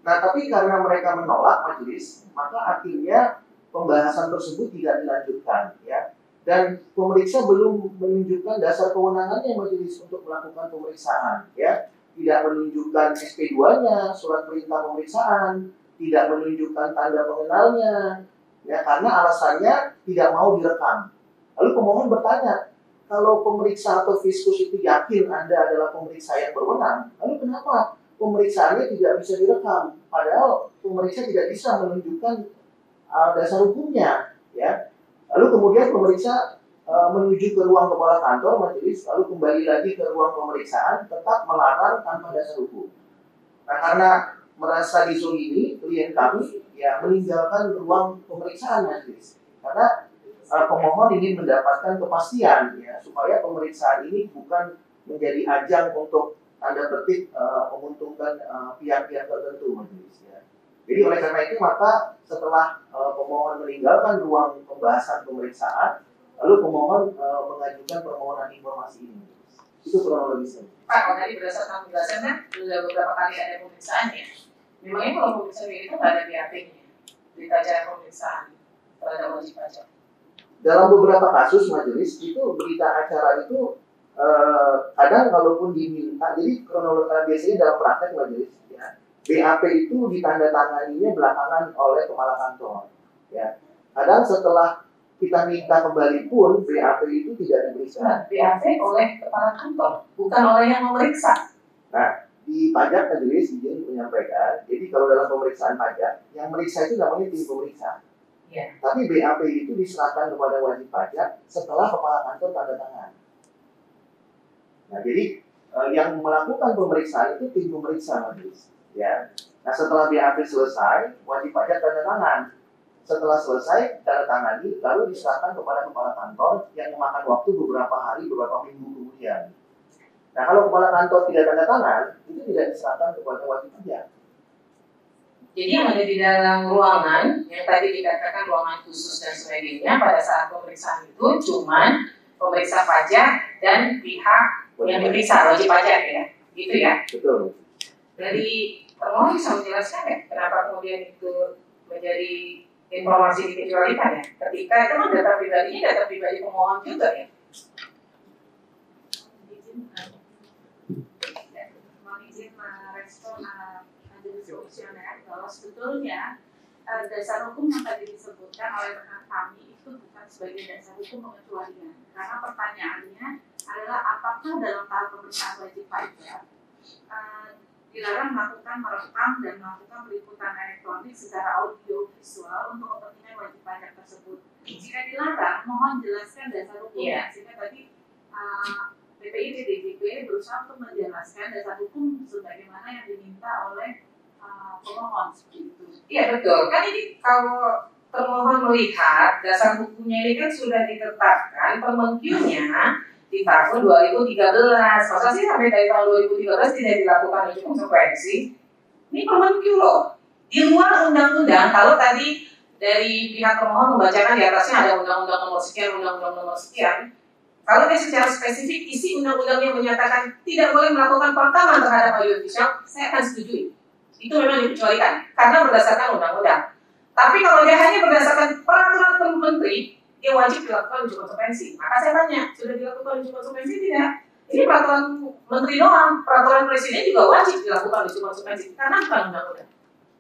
Nah, tapi karena mereka menolak majelis, maka akhirnya pembahasan tersebut tidak dilanjutkan, ya. Dan pemeriksa belum menunjukkan dasar kewenangannya majelis untuk melakukan pemeriksaan, ya. Tidak menunjukkan SP2-nya, surat perintah pemeriksaan, tidak menunjukkan tanda pengenalnya, ya, karena alasannya tidak mau direkam. Lalu pemohon bertanya, kalau pemeriksa atau fiskus itu yakin Anda adalah pemeriksa yang berwenang, lalu kenapa pemeriksaannya tidak bisa direkam? Padahal pemeriksa tidak bisa menunjukkan dasar hukumnya, ya. Lalu kemudian pemeriksa menuju ke ruang kepala kantor majelis, lalu kembali lagi ke ruang pemeriksaan, tetap melarang tanpa dasar hukum. Nah, karena merasa dizolimi, klien kami ya meninggalkan ruang pemeriksaan majelis. Karena pemohon ingin mendapatkan kepastian, ya, supaya pemeriksaan ini bukan menjadi ajang untuk tanda petik menguntungkan pihak-pihak tertentu majelis. Ya. Jadi oleh karena itu maka setelah pemohon meninggalkan ruang pembahasan pemeriksaan, lalu pemohon mengajukan permohonan informasi ini. Itu kronologisnya. Pak, kalau tadi berdasarkan penjelasannya, sudah beberapa kali ada pemeriksaannya. Memangnya kalau pemeriksaan itu nggak ada BAP-nya, berita acara pemeriksaan terhadap wajib pajak? Dalam beberapa kasus majelis itu berita acara itu kadang kalaupun diminta, jadi kronologi biasanya dalam praktek majelis, ya, BAP itu ditandatanganinya belakangan oleh kepala kantor. Ya, kadang setelah kita minta kembali pun BAP itu tidak diberikan. Nah, BAP oleh kepala kantor, bukan oleh yang memeriksa. Nah, di pajak majelis izin menyampaikan, jadi kalau dalam pemeriksaan pajak, yang meriksa itu namanya tim pemeriksa. Ya. Tapi BAP itu diserahkan kepada wajib pajak setelah kepala kantor tanda tangan. Nah, jadi yang melakukan pemeriksaan itu tim pemeriksa majelis. Ya. Nah, setelah BAP selesai, wajib pajak tanda tangan. Setelah selesai, tanda tangani, lalu diserahkan kepada kepala kantor yang memakan waktu beberapa hari, beberapa minggu kemudian. Nah, kalau kepala kantor tidak tanda tangan, itu tidak diserahkan kepada wajib pajak. Jadi yang ada di dalam ruangan, yang tadi dikatakan ruangan khusus dan sebagainya, pada saat pemeriksaan itu cuman pemeriksa pajak dan pihak yang diperiksa, wajib pajak, ya? Gitu ya? Betul. Dari termohon bisa menjelaskan ya, kenapa kemudian itu menjadi informasi dikecualikan ya, ketika itu kan data pribadinya data pribadi pemohon juga ya. Mohon izin merespon majelis komisioner bahwa sebetulnya dasar hukum yang tadi disebutkan oleh rekan kami itu bukan sebagai dasar hukum pengecualian, karena pertanyaannya adalah apakah dalam tahap pemeriksaan wajib pajak dilarang melakukan merekam dan melakukan peliputan elektronik secara audio visual untuk kepentingan wajib pajak tersebut. Jika dilarang, mohon jelaskan dasar hukumnya. Sehingga tadi BPI DJP berusaha untuk menjelaskan dasar hukum sebagaimana yang diminta oleh pemohon seperti itu. Iya betul. Kan ini kalau termohon melihat dasar hukumnya ini kan sudah ditetapkan Permenkyu-nya di tahun 2013. Masa sih sampai dari tahun 2013 tidak dilakukan uji konsekuensi? Ini Permenkyu loh. Di luar undang-undang, kalau tadi dari pihak termohon membacakan di atasnya ada undang-undang nomor sekian, undang-undang nomor sekian. Kalau dia secara spesifik isi undang-undangnya menyatakan tidak boleh melakukan perekaman terhadap audiovisual, saya akan setujui. Itu memang dikecualikan karena berdasarkan undang-undang. Tapi kalau dia hanya berdasarkan peraturan menteri, dia wajib dilakukan uji konsekuensi. Maka saya tanya, sudah dilakukan uji konsekuensi tidak? Ini peraturan menteri doang, peraturan presiden juga wajib dilakukan uji konsekuensi karena bukan undang-undang.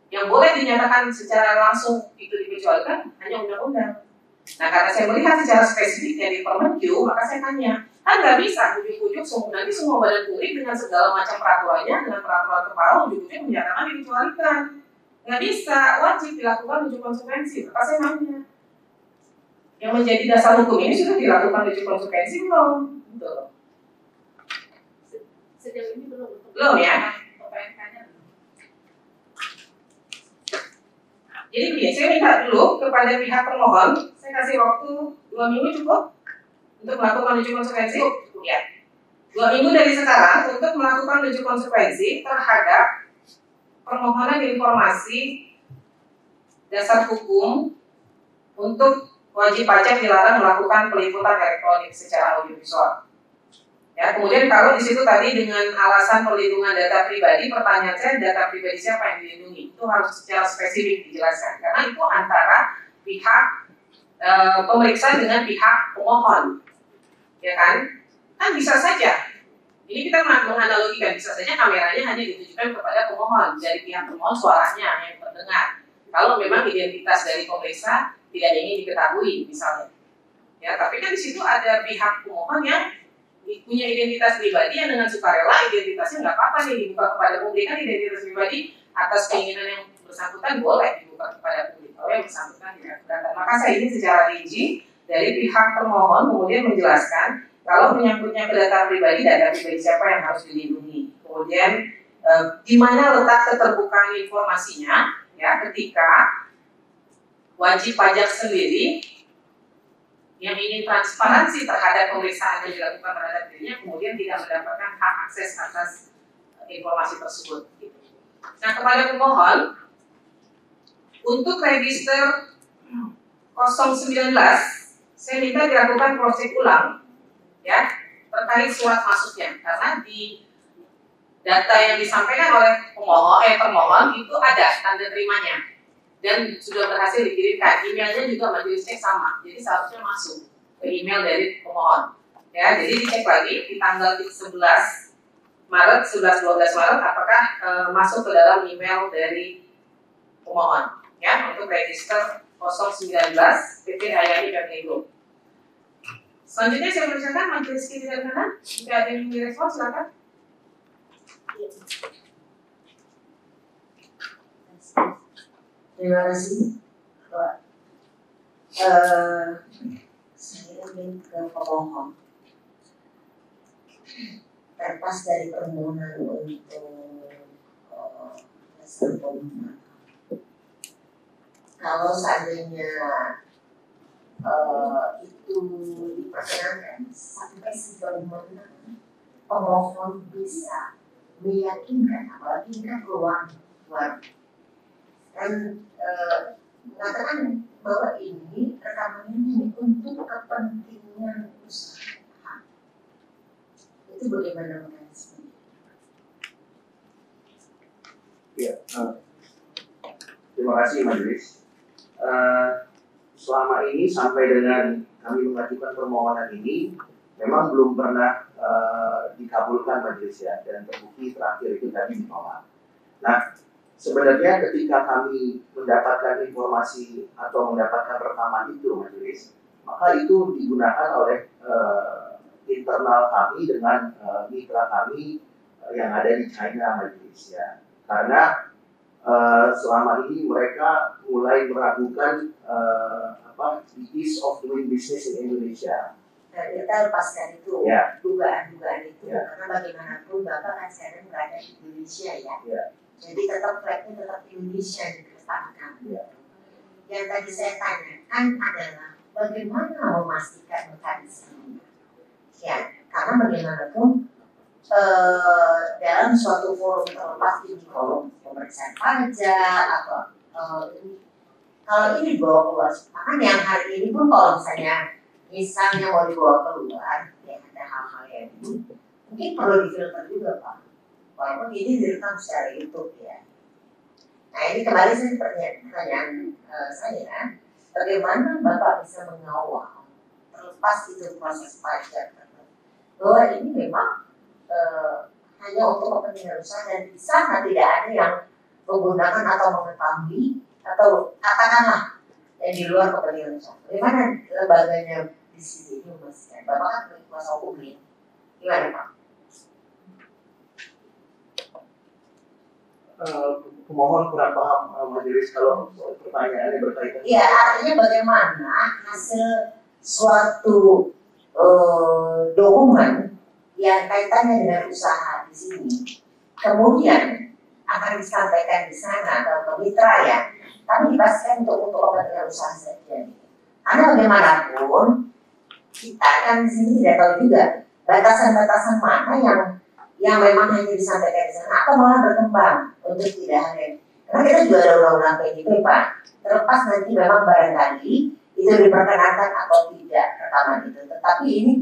Yang boleh dinyatakan secara langsung itu dikecualikan hanya undang-undang. Nah, karena saya melihat secara spesifik dari Permenkyu, maka saya tanya, kan nggak bisa ujuk-ujuk nanti semua badan publik dengan segala macam peraturannya, dengan peraturan kepala ujuk-ujuk menyatakan dikecualikan. Nggak bisa, wajib dilakukan uji konsekuensi. Maka saya nanya, yang menjadi dasar hukum ini sudah dilakukan uji konsekuensi belum? Gitu. Sejauh ini belum. Belum ya? Jadi begini, saya minta dulu kepada pihak termohon, saya kasih waktu 2 minggu cukup untuk melakukan uji konsekuensi. Ya. 2 minggu dari sekarang untuk melakukan uji konsekuensi terhadap permohonan informasi dasar hukum untuk wajib pajak dilarang melakukan peliputan elektronik secara audiovisual. Ya, kemudian kalau di situ tadi dengan alasan perlindungan data pribadi, pertanyaan saya data pribadi siapa yang dilindungi? Itu harus secara spesifik dijelaskan karena itu antara pihak pemeriksa dengan pihak pemohon, ya kan? Kan bisa saja. Ini kita menganalogikan, bisa saja kameranya hanya ditujukan kepada pemohon, dari pihak pemohon suaranya yang terdengar. Kalau memang identitas dari pemeriksa tidak ingin diketahui, misalnya, ya. Tapi kan di situ ada pihak pemohon yang punya identitas pribadi yang dengan sukarela identitasnya nggak apa-apa nih dibuka kepada publik. Kan identitas pribadi atas keinginan yang bersangkutan boleh dibuka kepada publik kalau yang bersangkutan tidak keberatan. Maka saya ingin secara rinci dari pihak termohon kemudian menjelaskan kalau menyangkutnya ke data pribadi siapa yang harus dilindungi. Kemudian di mana letak keterbukaan informasinya, ya, ketika wajib pajak sendiri yang ingin transparansi terhadap pemeriksaan yang dilakukan terhadap dirinya kemudian tidak mendapatkan hak akses atas informasi tersebut. Nah, kepada pemohon untuk register 019 saya minta dilakukan cross check ulang, ya, terkait surat masuknya karena di data yang disampaikan oleh termohon itu ada tanda terimanya dan sudah berhasil dikirimkan. Emailnya juga majelis cek sama, jadi seharusnya masuk ke email dari pemohon. Ya, jadi dicek lagi di tanggal 11 Maret, 11-12 Maret apakah masuk ke dalam email dari pemohon, ya, untuk register 019 PP Hayani Pemnego. Selanjutnya saya persilakan majelis kiri dan kanan, jika ada yang direspon silakan. Terima kasih, Pak. Saya ingin ke pemohon. Terlepas dari permohonan untuk dasar pembunuhan. Kalau seandainya itu diperkenankan, sampai sejauh mana pemohon bisa meyakinkan, apalagi kan keluar dan mengatakan bahwa ini rekaman ini untuk kepentingan usaha. Itu bagaimana mekanisme? Ya, terima kasih majelis. Selama ini sampai dengan kami mengajukan permohonan ini, memang belum pernah dikabulkan majelis, ya, dan terbukti terakhir itu tadi ditolak. Nah, sebenarnya ketika kami mendapatkan informasi atau mendapatkan rekaman itu majelis, maka itu digunakan oleh internal kami dengan mitra kami yang ada di China majelis, ya. Karena selama ini mereka mulai meragukan the ease of doing business in Indonesia. Nah, kita lepaskan itu, ya, dugaan-dugaan itu, ya, karena bagaimanapun Bapak kan sekarang berada di Indonesia, ya. Ya. Jadi tetap flagnya tetap Indonesia dikedepankan. Ya. Yang tadi saya tanyakan adalah bagaimana memastikan mekanisme. Ya, karena bagaimanapun dalam suatu forum terlepas ini forum pemeriksaan pajak atau kalau ini dibawa keluar, bahkan yang hari ini pun kalau misalnya mau dibawa keluar, ya ada hal-hal yang ini mungkin perlu difilter juga, Pak. Walaupun ini direkam secara YouTube, ya. Nah, ini kembali pertanyaan saya, bagaimana Bapak bisa mengawal terlepas itu proses pajak bahwa ini memang hanya untuk kepentingan usaha dan di sana tidak ada yang menggunakan atau mengetahui atau katakanlah yang di luar kepentingan usaha. Bagaimana lembaganya di sini memastikan? Bapak kan sebagai kuasa hukum ini, gimana Pak? pemohon kurang paham majelis kalau pertanyaannya berkaitan. Iya, artinya bagaimana hasil suatu dokumen yang kaitannya dengan usaha di sini kemudian akan disampaikan di sana ke mitra ya, tapi dipastikan untuk kepentingan usaha saja. Karena bagaimanapun kita kan di sini tidak tahu juga batasan-batasan mana yang memang hanya disampaikan di sana atau malah berkembang untuk tidak hanya. Karena kita juga ada undang-undang PDP Pak, terlepas nanti memang barangkali itu diperkenankan atau tidak rekaman itu. Tetapi ini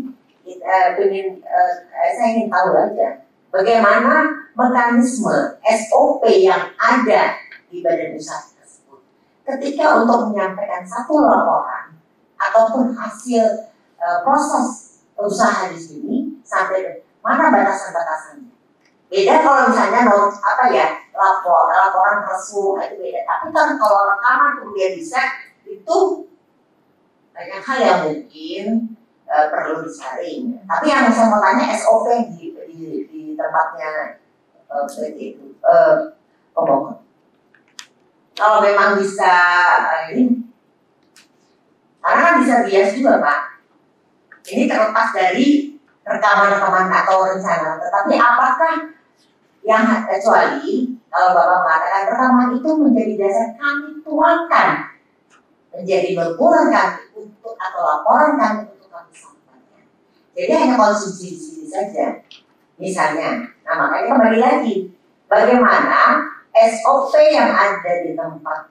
saya ingin tahu aja bagaimana mekanisme SOP yang ada di badan usaha tersebut ketika untuk menyampaikan satu laporan ataupun hasil proses usaha di sini sampai mana batasan-batasannya. Beda kalau misalnya laporan resum itu beda. Tapi kan kalau rekaman kemudian bisa itu banyak hal yang mungkin perlu disaring. Tapi yang saya mau tanya SOP di tempatnya itu pemohon. Kalau memang bisa ini, karena kan bisa bias juga Pak. Ini terlepas dari rekaman-rekaman atau rencana. Tetapi apakah yang kecuali kalau Bapak mengatakan rekaman itu menjadi dasar kami tuangkan menjadi berkurang kami untuk atau laporan kami untuk kami sampaikan. Jadi hanya konsumsi di sini saja. Misalnya, nah makanya kembali lagi, bagaimana SOP yang ada di tempat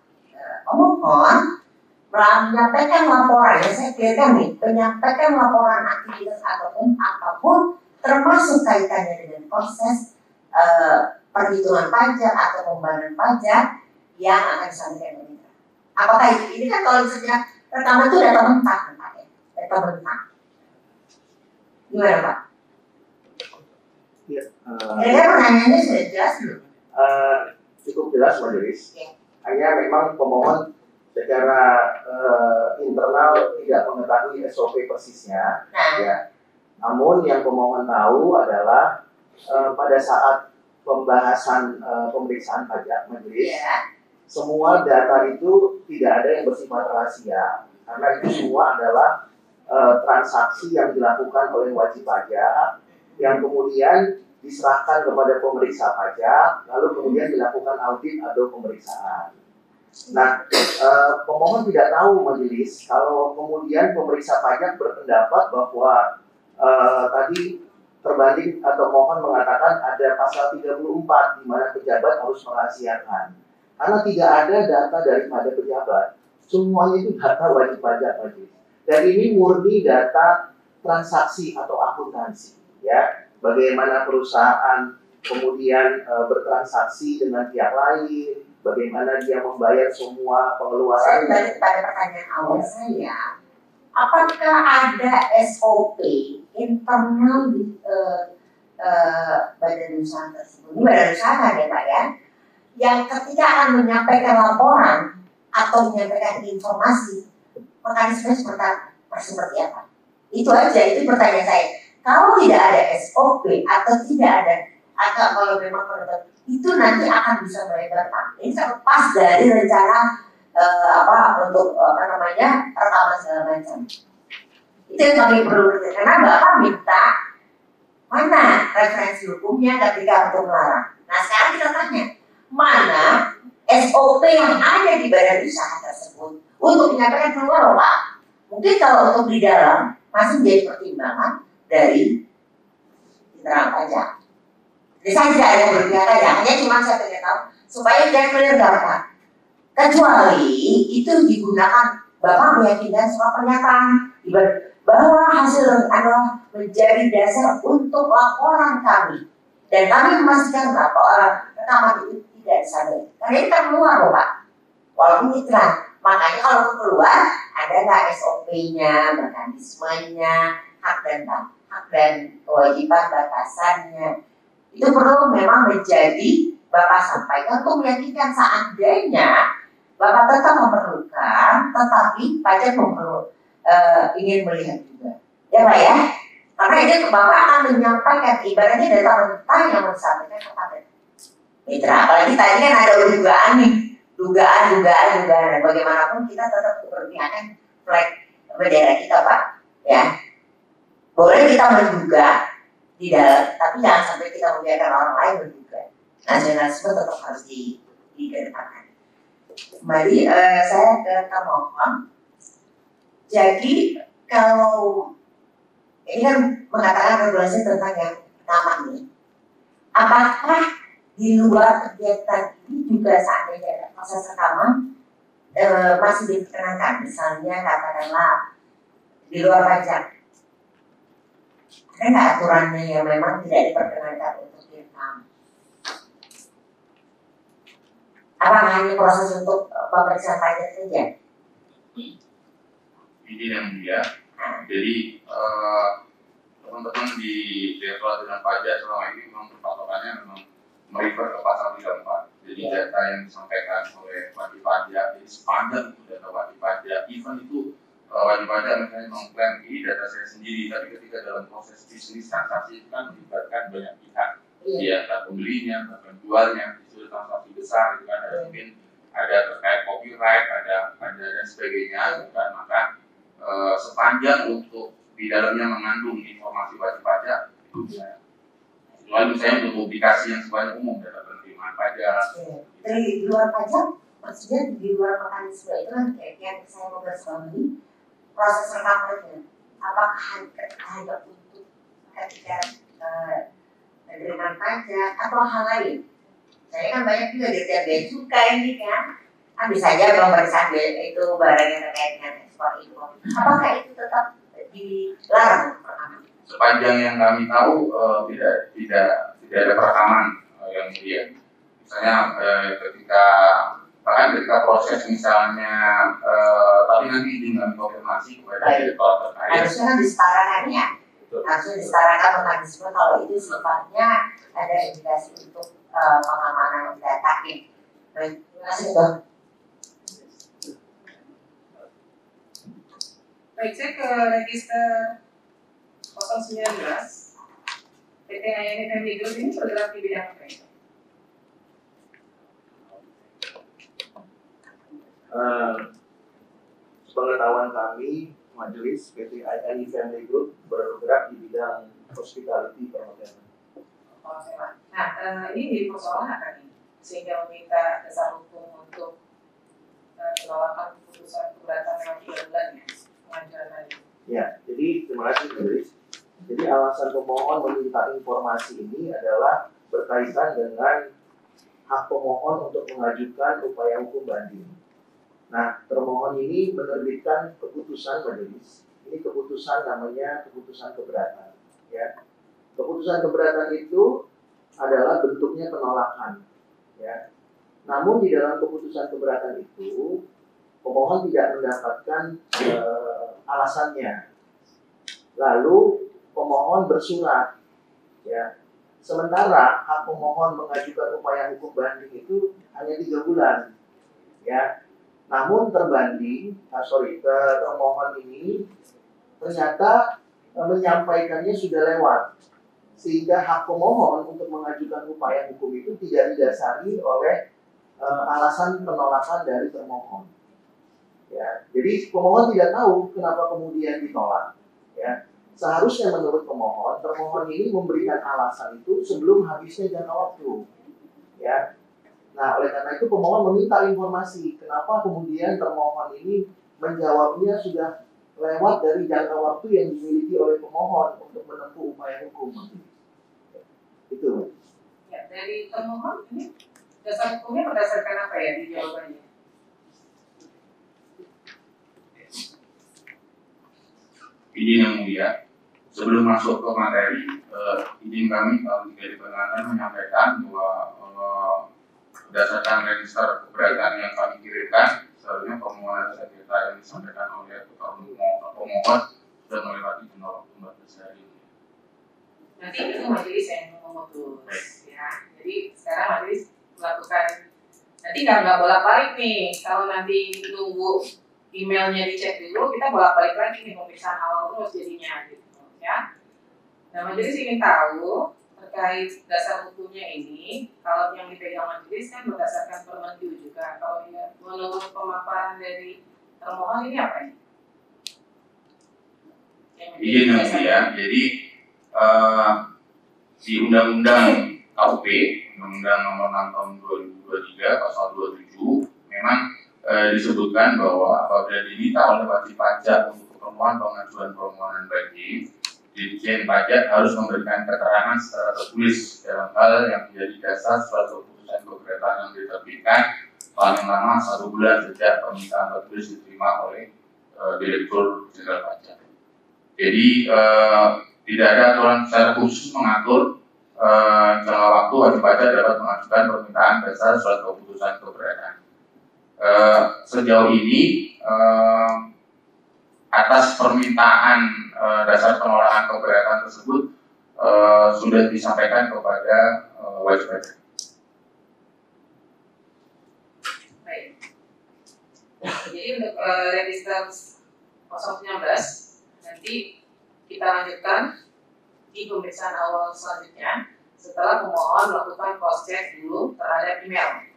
pemohon menyampaikan laporan, yang saya kira nih, menyampaikan laporan aktivitas ataupun apapun termasuk kaitannya dengan proses perhitungan pajak atau pembayaran pajak yang akan disampaikan ke mitra. Apakah ini kan kalau misalnya rekaman itu data mentah, data mentah. Gimana Pak? Ya, pertanyaannya sudah jelas belum? Cukup jelas majelis. Ya. Hanya memang pemohon secara internal tidak mengetahui SOP persisnya, ya. Namun yang pemohon tahu adalah pada saat pembahasan pemeriksaan pajak majelis, semua data itu tidak ada yang bersifat rahasia, karena itu semua adalah transaksi yang dilakukan oleh wajib pajak, yang kemudian diserahkan kepada pemeriksa pajak, lalu kemudian dilakukan audit atau pemeriksaan. Nah, pemohon tidak tahu majelis kalau kemudian pemeriksa pajak berpendapat bahwa tadi terbanding atau mohon mengatakan ada pasal 34 di mana pejabat harus merahasiakan. Karena tidak ada data daripada pejabat, semuanya itu data wajib pajak majelis. Dan ini murni data transaksi atau akuntansi, ya. Bagaimana perusahaan kemudian bertransaksi dengan pihak lain, bagaimana dia membayar semua pengeluaran. Pada pertanyaan awal saya, apakah ada SOP internal di badan usaha tersebut? Ini badan usaha kan ya Pak ya, yang ketika akan menyampaikan laporan atau menyampaikan informasi, mekanisme seperti apa? Itu aja, itu pertanyaan saya. Kalau tidak ada SOP atau tidak ada, atau kalau memang itu nanti akan bisa melebar Pak. Ini terlepas dari rencana rekaman segala macam. Itu yang kami perlu kerja. Karena Bapak minta mana referensi hukumnya ketika untuk melarang. Nah sekarang kita tanya, mana SOP yang ada di badan usaha tersebut untuk menyampaikan keluar Pak? Mungkin kalau untuk di dalam masih menjadi pertimbangan dari internal pajak. Jadi saya tidak ada yang berpihak aja, hanya cuma saya pengen tahu supaya dia clear Bapak. Kecuali itu digunakan Bapak meyakinkan surat pernyataan bahwa hasil adalah menjadi dasar untuk laporan kami dan kami memastikan rekaman itu tidak disampaikan. Karena ini kan keluar Pak, walaupun mitra. Makanya kalau keluar ada nggak SOP-nya, mekanismenya, hak dan kewajiban batasannya. Itu perlu memang menjadi Bapak sampaikan untuk meyakinkan seandainya Bapak tetap memerlukan, tetapi pajak ingin melihat juga. Ya Pak ya? Karena ini Bapak akan menyampaikan ibaratnya data mentah yang mau disampaikan kepada mitra. Apalagi tadi kan ada dugaan nih, dugaan. Bagaimanapun kita tetap keberpihakan flag bendera kita, Pak. Ya, boleh kita menduga di dalam, tapi jangan sampai kita membiarkan orang lain menduga. Nasionalisme tetap harus dikedepankan. Kembali saya ke termohon. Jadi kalau ini kan mengatakan regulasi tentang yang taman ini, apakah di luar kegiatan ini juga seandainya ada proses rekaman masih diperkenankan, misalnya katakanlah di luar pajak, ada nggak aturannya yang memang tidak diperkenankan untuk direkam? Apakah hanya proses untuk pemeriksaan pajak saja? Ini yang mulia. Jadi teman-teman di Direktorat Jenderal Pajak selama ini memang patokannya memang merefer ke pasal 34. Jadi data yang disampaikan oleh wajib pajak, jadi sepanjang itu data wajib pajak, even itu wajib pajak misalnya mengklaim ini data saya sendiri, tapi ketika dalam proses bisnis transaksi itu kan melibatkan banyak pihak, antara pembelinya, antara penjualnya, itu transaksi besar, itu kan ada mungkin ada terkait copyright, ada dan sebagainya, kan maka sepanjang untuk di dalamnya mengandung informasi wajib pajak itu bisa. Lalu saya untuk publikasi yang sebanyak umum data penerimaan pajak. Dari luar pajak, maksudnya di luar mekanisme itu kan kayak saya mau bersama proses rekamannya. Apakah hanya untuk ketika penerimaan pajak atau hal lain? Saya kan banyak juga dirjen bea cukai ini kan. Bisa saja pemeriksaan itu barang yang terkait dengan ekspor impor. Apakah itu tetap dilarang? Sepanjang yang kami tahu tidak ada perekaman yang mulia. Misalnya ketika proses misalnya tapi nanti izin kami konfirmasi kepada direktorat terkait. Harusnya kan disetarakan ya. Harusnya disetarakan mekanisme kalau itu sifatnya ada indikasi untuk pengamanan data. Baik, terima kasih Bang. Baik, saya ke register 019 PT AYN Family Group ini bergerak di bidang apa itu? Sepengetahuan kami, Majelis PT AYN Family Group bergerak di bidang hospitality perhotelan. Nah, ini jadi persoalan apa nih? Sehingga meminta dasar hukum untuk penolakan keputusan keberatan lewat 3 bulan ya? Ya, jadi terima kasih Majelis. Jadi alasan pemohon meminta informasi ini adalah berkaitan dengan hak pemohon untuk mengajukan upaya hukum banding. Nah, termohon ini menerbitkan keputusan Majelis. Ini keputusan namanya keputusan keberatan. Ya, keputusan keberatan itu adalah bentuknya penolakan. Ya, namun di dalam keputusan keberatan itu pemohon tidak mendapatkan alasannya. Lalu pemohon bersurat, ya. Sementara hak pemohon mengajukan upaya hukum banding itu hanya 3 bulan, ya. Namun termohon ini ternyata menyampaikannya sudah lewat, sehingga hak pemohon untuk mengajukan upaya hukum itu tidak didasari oleh alasan penolakan dari termohon. Ya, jadi pemohon tidak tahu kenapa kemudian ditolak. Ya, seharusnya menurut pemohon, termohon ini memberikan alasan itu sebelum habisnya jangka waktu. Ya, nah oleh karena itu pemohon meminta informasi kenapa kemudian termohon ini menjawabnya sudah lewat dari jangka waktu yang dimiliki oleh pemohon untuk menempuh upaya hukum. Itu. Ya, dari termohon ini dasar hukumnya berdasarkan apa ya di jawabannya? Izin yang mulia, sebelum masuk ke materi, izin kami kalau tidak diperkenankan menyampaikan bahwa berdasarkan register keberatan yang kami kirimkan, seharusnya permohonan sengketa yang disampaikan oleh pemohon sudah melewati jangka waktu 14 hari. Nanti itu majelis yang memutus, ya. Jadi sekarang majelis melakukan, nanti nggak bolak-balik nih. Kalau nanti nunggu emailnya dicek dulu, kita bolak-balik lagi nih pemeriksaan awal terus jadinya gitu ya. Nah, majelis ingin tahu terkait dasar hukumnya ini, kalau yang dipegang majelis kan berdasarkan Permendikbud juga. Kalau ya, menurut pemaparan dari termohon ini apa ini? Izin yang mulia, jadi di Undang-Undang KUP, Undang-Undang Nomor 6 Tahun 2023 Pasal 27 memang disebutkan bahwa apabila diminta oleh wajib pajak untuk permohonan pengajuan permohonan banding, Ditjen Pajak harus memberikan keterangan secara tertulis dalam hal yang menjadi dasar suatu keputusan keberatan yang diterbitkan paling lama 1 bulan sejak permintaan tertulis diterima oleh Direktur Jenderal Pajak. Jadi tidak ada aturan secara khusus mengatur jangka waktu wajib pajak dapat mengajukan permintaan dasar suatu keputusan keberatan. Sejauh ini atas permintaan dasar penolakan keberatan tersebut sudah disampaikan kepada wajib pajak. Baik. Jadi untuk register 019 nanti kita lanjutkan di pemeriksaan awal selanjutnya setelah pemohon melakukan cross check dulu terhadap email,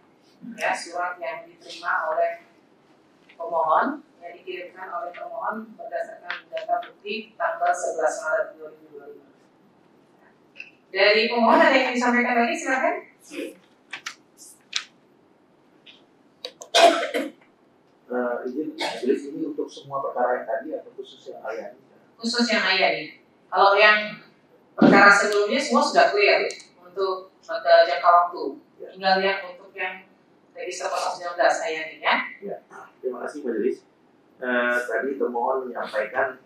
ya, surat yang diterima oleh pemohon yang dikirimkan oleh pemohon berdasarkan data bukti tanggal 11 Maret 2025. Dari pemohon ada yang disampaikan lagi, silakan. Izin majelis ini untuk semua perkara yang tadi atau khusus yang ayat? Khusus yang ayat ini. Kalau yang perkara sebelumnya semua sudah clear untuk jangka waktu. Tinggal yang untuk yang register 019 ayat ini ya. Ya, terima kasih majelis. Tadi pemohon menyampaikan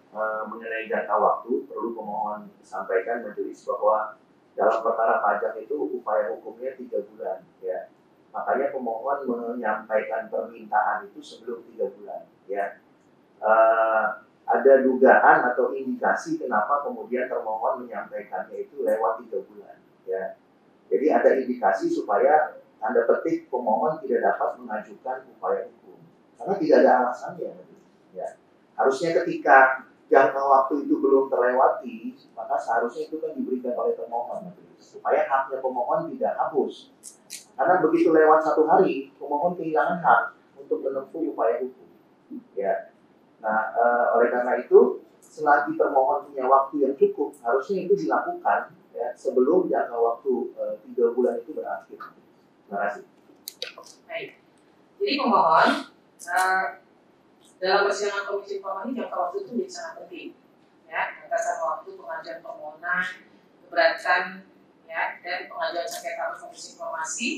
mengenai jangka waktu, perlu pemohon sampaikan majelis bahwa dalam perkara pajak itu upaya hukumnya 3 bulan, ya. Makanya pemohon menyampaikan permintaan itu sebelum 3 bulan, ya. Ada dugaan atau indikasi kenapa kemudian termohon menyampaikannya itu lewat 3 bulan, ya. Jadi ada indikasi supaya tanda petik pemohon tidak dapat mengajukan upaya hukum karena tidak ada alasannya, ya. Harusnya ketika jangka waktu itu belum terlewati, maka seharusnya itu kan diberikan oleh termohon supaya haknya pemohon tidak hapus. Karena begitu lewat 1 hari, pemohon kehilangan hak untuk menempuh upaya hukum, ya. Nah, oleh karena itu, selagi termohon punya waktu yang cukup, harusnya itu dilakukan, ya, sebelum jangka waktu 3 bulan itu berakhir. Terima kasih. Baik. Jadi pemohon dalam persidangan komisi informasi jangka waktu itu menjadi sangat penting, ya, batasan waktu pengajuan permohonan keberatan, ya, dan pengajuan sengketa komisi informasi,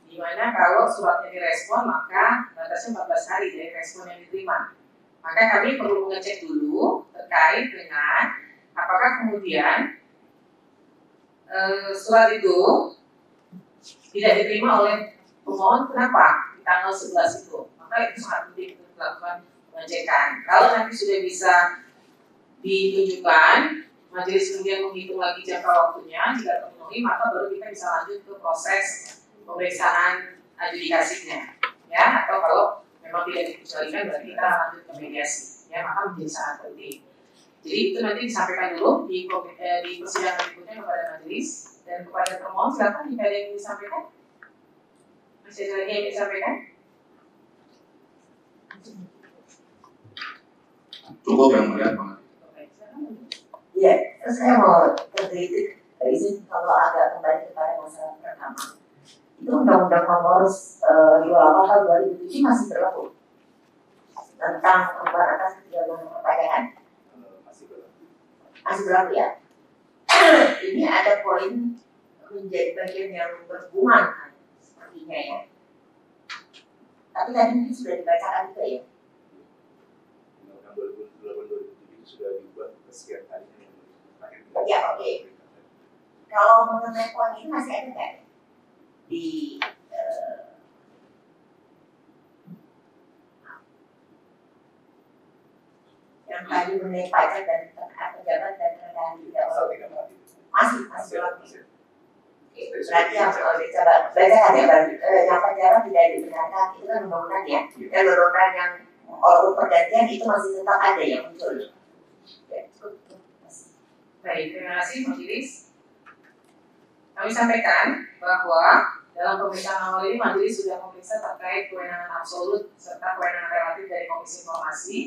di mana kalau suratnya direspon maka batasnya 14 hari dari respon yang diterima. Maka kami perlu mengecek dulu terkait dengan apakah kemudian surat itu tidak diterima oleh pemohon, kenapa di tanggal 11 itu. Maka itu sangat penting untuk dilakukan pengecekan. Kalau nanti sudah bisa ditunjukkan, majelis kemudian menghitung lagi jangka waktunya, jika terpenuhi maka baru kita bisa lanjut ke proses pemeriksaan adjudikasinya, ya. Atau kalau memang tidak dikecualikan berarti kita lanjut ke mediasi, ya, maka menjadi sangat penting. Jadi itu nanti disampaikan dulu di persidangan berikutnya kepada majelis dan kepada termohon. Silakan jika ada yang ingin disampaikan. Masih ada lagi yang ingin disampaikan? Cukup yang mulia. Iya, saya mau terkritik izin kalau agak kembali kepada masalah pertama. Itu Undang-Undang Nomor 28 Tahun 2007 masih berlaku tentang pembatas kegiatan perpajakan. Masih berlaku ya. Ini ada poin menjadi bagian yang berhubungan sepertinya ya. Tapi tadi mungkin sudah dibacakan juga ya. Undang-Undang 2008-2007 itu sudah diubah kesekian kalinya. Ya, oke. Kalau mengenai poin ini masih ada nggak di yang tadi mengenai pajak dan pejabat dan rendahan tidak masih berlaku. Berarti yang coba bacakan ya, yang pejabat tidak dibenarkan itu kan undang-undang ya, dan undang-undang yang orang pergantian itu masih tetap ada yang muncul. Baik, terima kasih majelis. Kami sampaikan bahwa dalam pemeriksaan awal ini majelis sudah memeriksa terkait kewenangan absolut serta kewenangan relatif dari Komisi Informasi,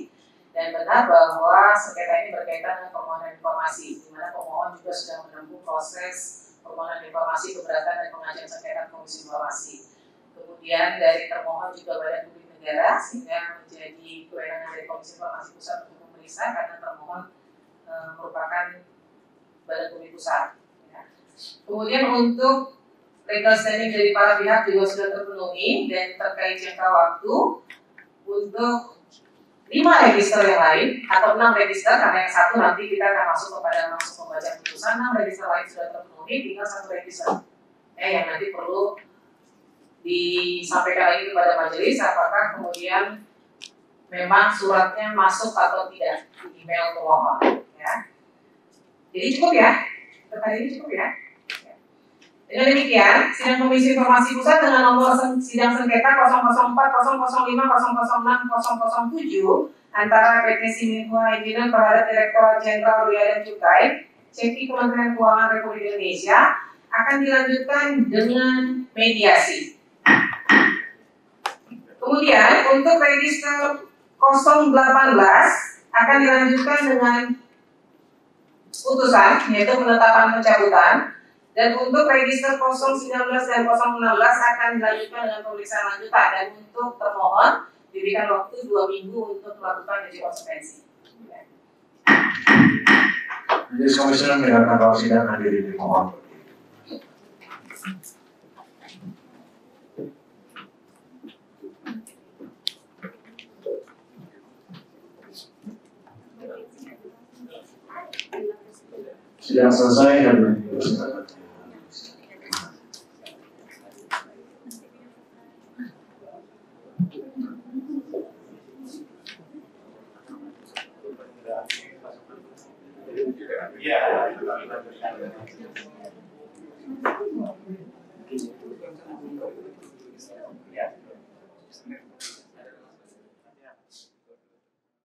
dan benar bahwa sengketa ini berkaitan dengan permohonan informasi, di mana pemohon juga sudah menempuh proses permohonan informasi keberatan dan pengajuan sengketa Komisi Informasi. Kemudian dari termohon juga Badan Publik Negara, sehingga menjadi kewenangan dari Komisi Informasi Pusat untuk memeriksa karena termohon merupakan Badan Publik Pusat. Ya. Kemudian untuk legal standing dari para pihak juga sudah terpenuhi, dan terkait jangka waktu untuk 5 register yang lain atau 6 register, karena yang satu nanti kita akan masuk kepada langsung pembacaan putusan. 6 register lain sudah terpenuhi, tinggal 1 register yang nanti perlu disampaikan lagi kepada majelis apakah kemudian memang suratnya masuk atau tidak di email pemohon. Ya. Jadi cukup ya, untuk hari ini cukup ya. Dengan demikian, sidang Komisi Informasi Pusat dengan nomor sidang sengketa 004, 005, 006, 007 antara PT Siminhua Engineer terhadap Direktorat Jenderal Bea dan Cukai, CEPI Kementerian Keuangan Republik Indonesia akan dilanjutkan dengan mediasi. Kemudian untuk register 018 akan dilanjutkan dengan putusan, yaitu penetapan pencabutan. Dan untuk register 019 dan 016 akan dilanjutkan dengan pemeriksaan lanjutan, dan untuk termohon diberikan waktu 2 minggu untuk melakukan uji konsekuensi. Majelis Komisioner mendengarkan bahwa sidang hadirin dimohon. Sidang selesai dan dilaksanakan. Ya.